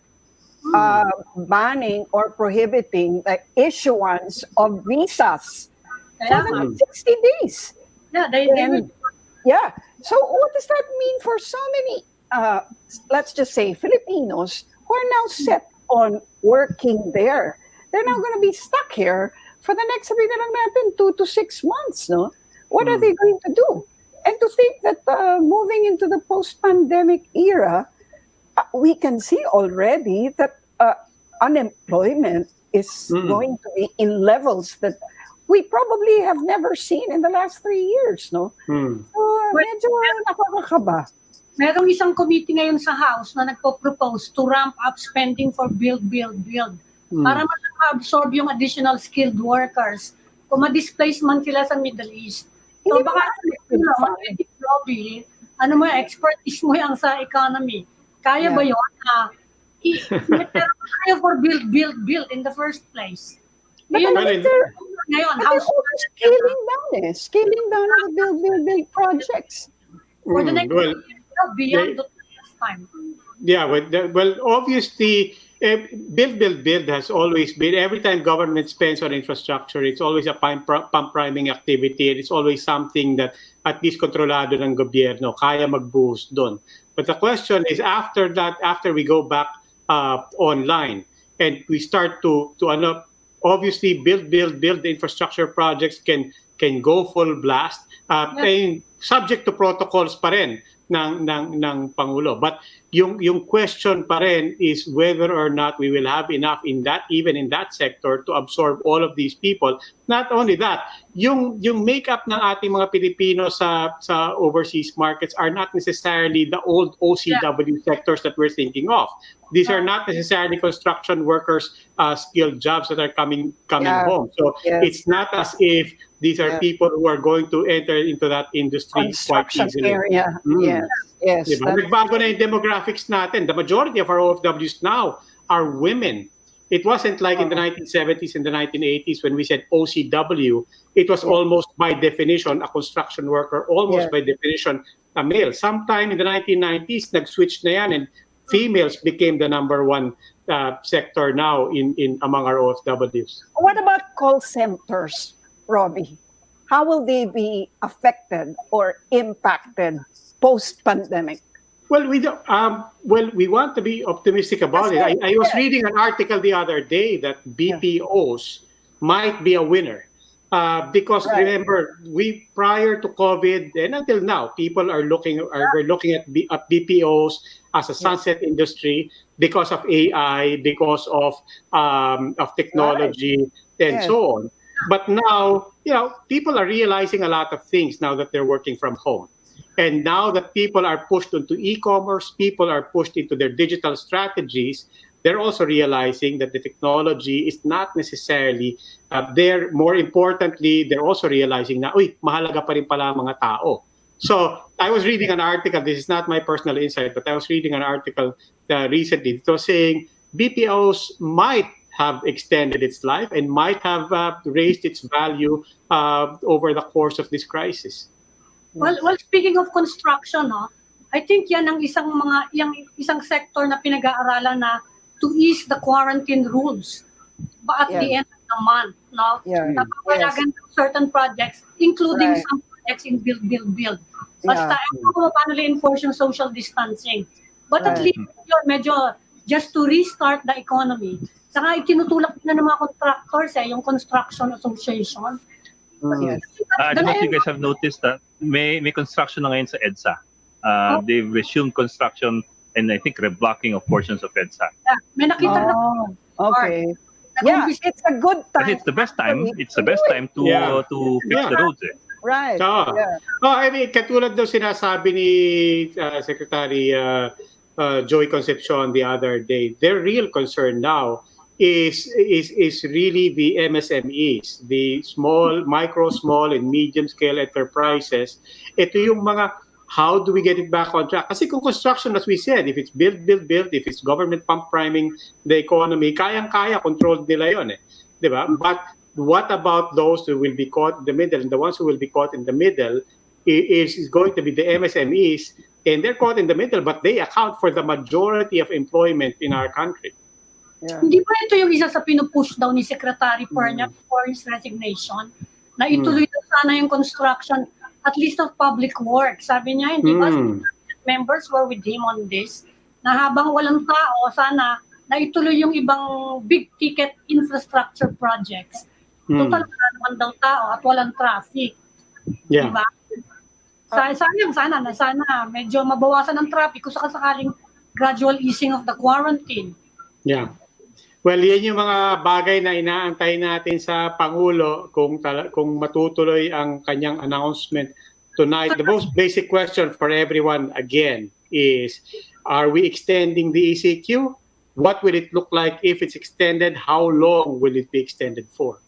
banning or prohibiting the issuance of visas for the 60 days. Yeah, so what does that mean for so many, let's just say, Filipinos who are now set on working there, they're now going to be stuck here for the next, sabihin na lang natin, 2 to 6 months, no? What are they going to do? And to think that moving into the post-pandemic era, we can see already that unemployment is going to be in levels that we probably have never seen in the last 3 years, no? So, medyo nakakakaba. Merong isang committee ngayon sa House na nagpo-propose to ramp up spending for build. Para ma-absorb yung additional skilled workers kung ma-displace man sila sa Middle East. So Hindi baka ba ano mo, expertise mo yan sa economy. Kaya ba yun? Kaya for build in the first place. Ngayon, they're also scaling down Scaling down the build projects. For the next beyond the time. Yeah, well, obviously, build has always been, every time government spends on infrastructure, it's always a pump priming activity, and it's always something that at least kontrolado ng gobyerno, kaya mag-boost doon. But the question is, after that, after we go back online, and we start to obviously build infrastructure projects can go full blast, and subject to protocols pa rin ng Pangulo. But yung question pa rin is whether or not we will have enough even in that sector to absorb all of these people. Not only that, yung makeup ng ating mga Pilipino sa overseas markets are not necessarily the old OCW sectors that we're thinking of. These are not necessarily construction workers, skilled jobs that are coming home. So it's not as if these are people who are going to enter into that industry quite easily. Area. Yes. Diba? Nagbago na yung demographics natin. The majority of our OFWs now are women. It wasn't like in the 1970s and the 1980s when we said OCW. It was almost by definition a construction worker, almost by definition a male. Sometime in the 1990s, nag-switch na yan, and females became the number one sector now in among our OFWs. What about call centers, Roby? How will they be affected or impacted post-pandemic? Well, we want to be optimistic about it. I was reading an article the other day that BPOs might be a winner. Because remember, prior to COVID and until now, people are looking at BPOs as a sunset industry because of AI, because of technology, and so on. But now, people are realizing a lot of things now that they're working from home. And now that people are pushed into e-commerce, people are pushed into their digital strategies, they're also realizing that the technology is not necessarily there. More importantly, they're also realizing na, mahalaga pa rin pala ang mga tao. So I was reading an article, this is not my personal insight, but I was reading an article recently. It was saying BPOs might have extended its life and might have raised its value over the course of this crisis. Well, speaking of construction, I think yan ang isang sector na pinag-aaralan na to ease the quarantine rules at the end of the month, no? Napapalagan certain projects, including some projects in build. Basta kung paano enforce yung social distancing. But at least yun, medyo just to restart the economy. Saka itinutulak na ng mga contractors, yung construction association. I don't know if you guys have noticed that may construction na ngayon sa EDSA. They've resumed construction and I think reblocking of portions of EDSA. May nakita na. Okay. Yeah, it's a good time. It's the best time. It's the best time to fix the roads. Right. I mean, katulad daw sinasabi ni Secretary Joy Concepcion the other day, their real concern now is really the MSMEs, the micro, small, and medium-scale enterprises. Ito yung mga, how do we get it back on track? Kasi kung construction, as we said, if it's build, if it's government pump priming the economy, kayang-kaya, controlled nila yun. Diba? But what about those who will be caught in the middle? And the ones who will be caught in the middle is going to be the MSMEs, and they're caught in the middle, but they account for the majority of employment in our country. Hindi ba ito yung isa sa pinupush daw ni Secretary Pernia for his resignation? Na ituloy na sana yung construction, at least of public works. Sabi niya, hindi ba members were with him on this, na habang walang tao, sana na ituloy yung ibang big ticket infrastructure projects. Total wala naman daw tao at walang traffic. Yeah. Diba? Sana medyo mabawasan ang traffic kung sakasakaling gradual easing of the quarantine. Yeah. Well, yan yung mga bagay na inaantay natin sa Pangulo kung matutuloy ang kanyang announcement tonight. The most basic question for everyone again is, are we extending the ECQ? What will it look like if it's extended? How long will it be extended for?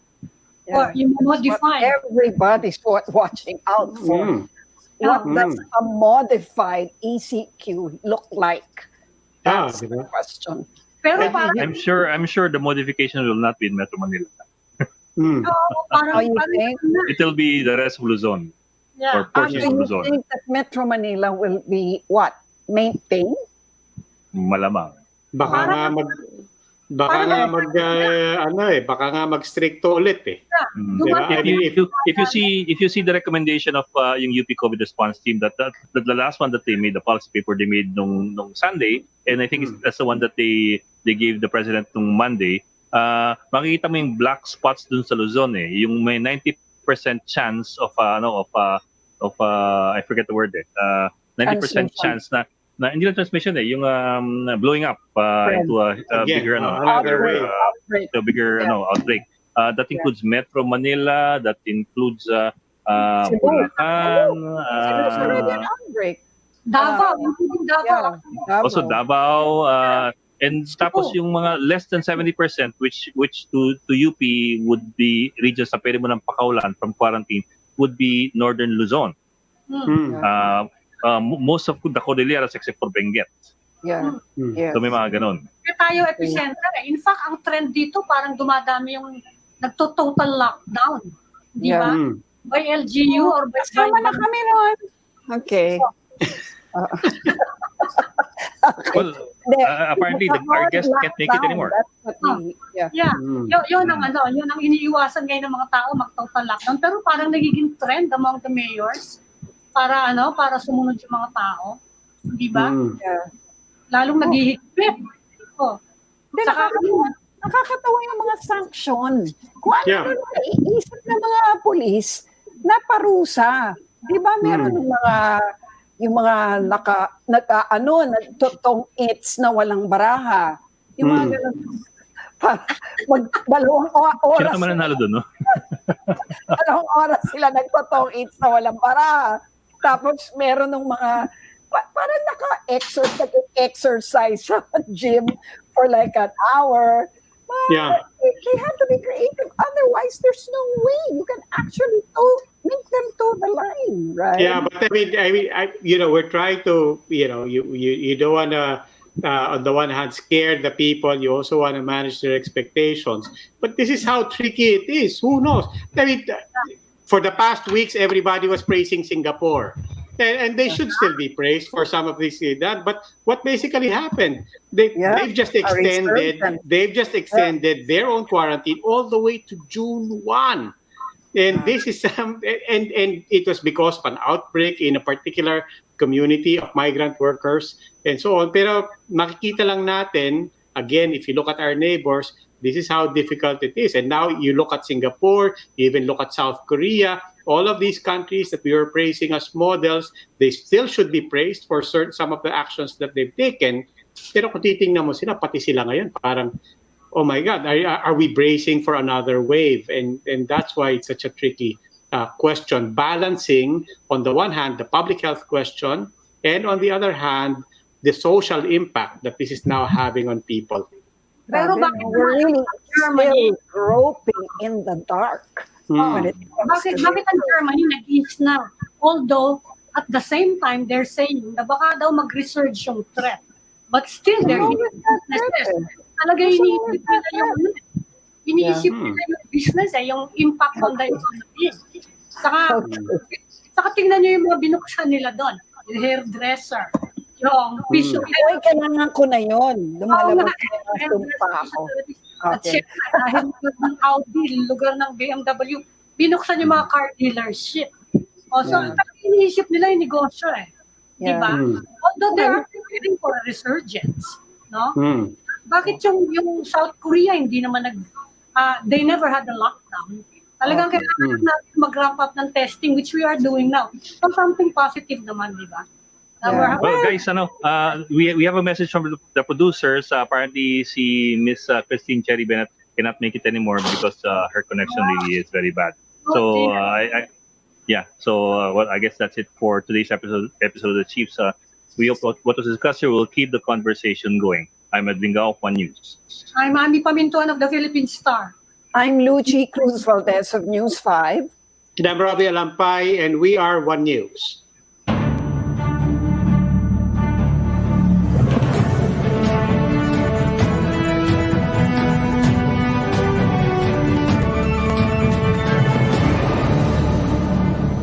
Or you modify. Everybody's watching out for. What does a modified ECQ look like? That's the question. Pero parang, I'm sure the modification will not be in Metro Manila. It will be the rest of Luzon. Yeah. Or portions of Do you Luzon. think that Metro Manila will be what? Maintained? Malamang. Baka nga mag-stricto ulit eh. Diba? If you see the recommendation of yung UP COVID response team, that the last one that they made, the policy paper they made nung Sunday, and I think that's the one that they gave the president nung Monday. Makikita mo yung black spots dun sa Luzon eh, yung may 90% chance of I forget the word 90% chance na hindi lang transmission eh, yung blowing up into a bigger outbreak. That includes Metro Manila, that includes Bulacan, Davao, including Davao. Also Davao, and tapos yung mga less than 70%, which to UP would be regions na pwede mo ng pakaulan from quarantine, would be Northern Luzon. Most of the Cordilleras except for Benguet. So may mga ganon. Kaya tayo epicenter eh. In fact, ang trend dito parang dumadami yung nagto-total lockdown. Di ba? By LGU or by... Kasama na kami nun. Okay. Well, apparently our guests can't make it anymore. Yun ang iniiwasan ngayon ng mga tao, mag-total lockdown. Pero parang nagiging trend among the mayors para sumunod yung mga tao. Di ba? Lalong naghihigpit. Nakakatawa yung mga sanction. Kung ano naiisip ng mga pulis na parusa. Di ba meron yung mga nagtotong-its na walang baraha. Yung mga ganun. Dalawang oras. Sino naman nanalo doon, no? Dalawang oras sila nagtotong-its na walang baraha. Tapos meron ng mga parang naka-exercise sa gym for like an hour. They have to be creative. Otherwise, there's no way you can actually make them toe the line, right? Yeah, but I mean, we're trying to, you don't want to, on the one hand, scare the people. You also want to manage their expectations. But this is how tricky it is. Who knows? I mean, for the past weeks, everybody was praising Singapore. And they should still be praised for some of this done. But what basically happened? They've just extended their own quarantine all the way to June 1. And this is and it was because of an outbreak in a particular community of migrant workers and so on. Pero makikita lang natin, again, if you look at our neighbors, this is how difficult it is. And now you look at Singapore, you even look at South Korea, all of these countries that we were praising as models, they still should be praised for some of the actions that they've taken. Pero kung titingnan mo sila, pati sila ngayon, parang, oh my God, are we bracing for another wave? And that's why it's such a tricky question. Balancing, on the one hand, the public health question, and on the other hand, the social impact that this is now having on people. Pero bakit we're really still groping in the dark. Bakit ang Germany nag-ease na? Although, at the same time, they're saying na baka daw mag-resurge yung threat. But still, they're businesses. Talaga iniisip nila yung business, yung impact on the economy. Saka tingnan nyo yung mga binuksan nila doon. Yung hairdresser, yung fish. Kailangan ko na yun. Lumalabas na tumpa ako. At syempre, dahil ng Audi, lugar ng BMW, binuksan yung mga car dealership. So, iniisip nila yung negosyo eh. Diba? Although they are preparing for a resurgence. No? Bakit yung South Korea hindi naman they never had a lockdown. Talagang kailangan natin mag-ramp up ng testing, which we are doing now. So something positive naman, di ba? Well, guys, we have a message from the producers. Apparently, si Miss Christine Cherry Benet cannot make it anymore because her connection really is very bad. So, well, I guess that's it for today's episode of the Chiefs. We hope what was discussed here will keep the conversation going. I'm at Lingao of One News. I'm Amy Pamintuan of the Philippine Star. I'm Luchi Cruz-Valdes of News 5. And I'm Roby Alampay, and we are One News.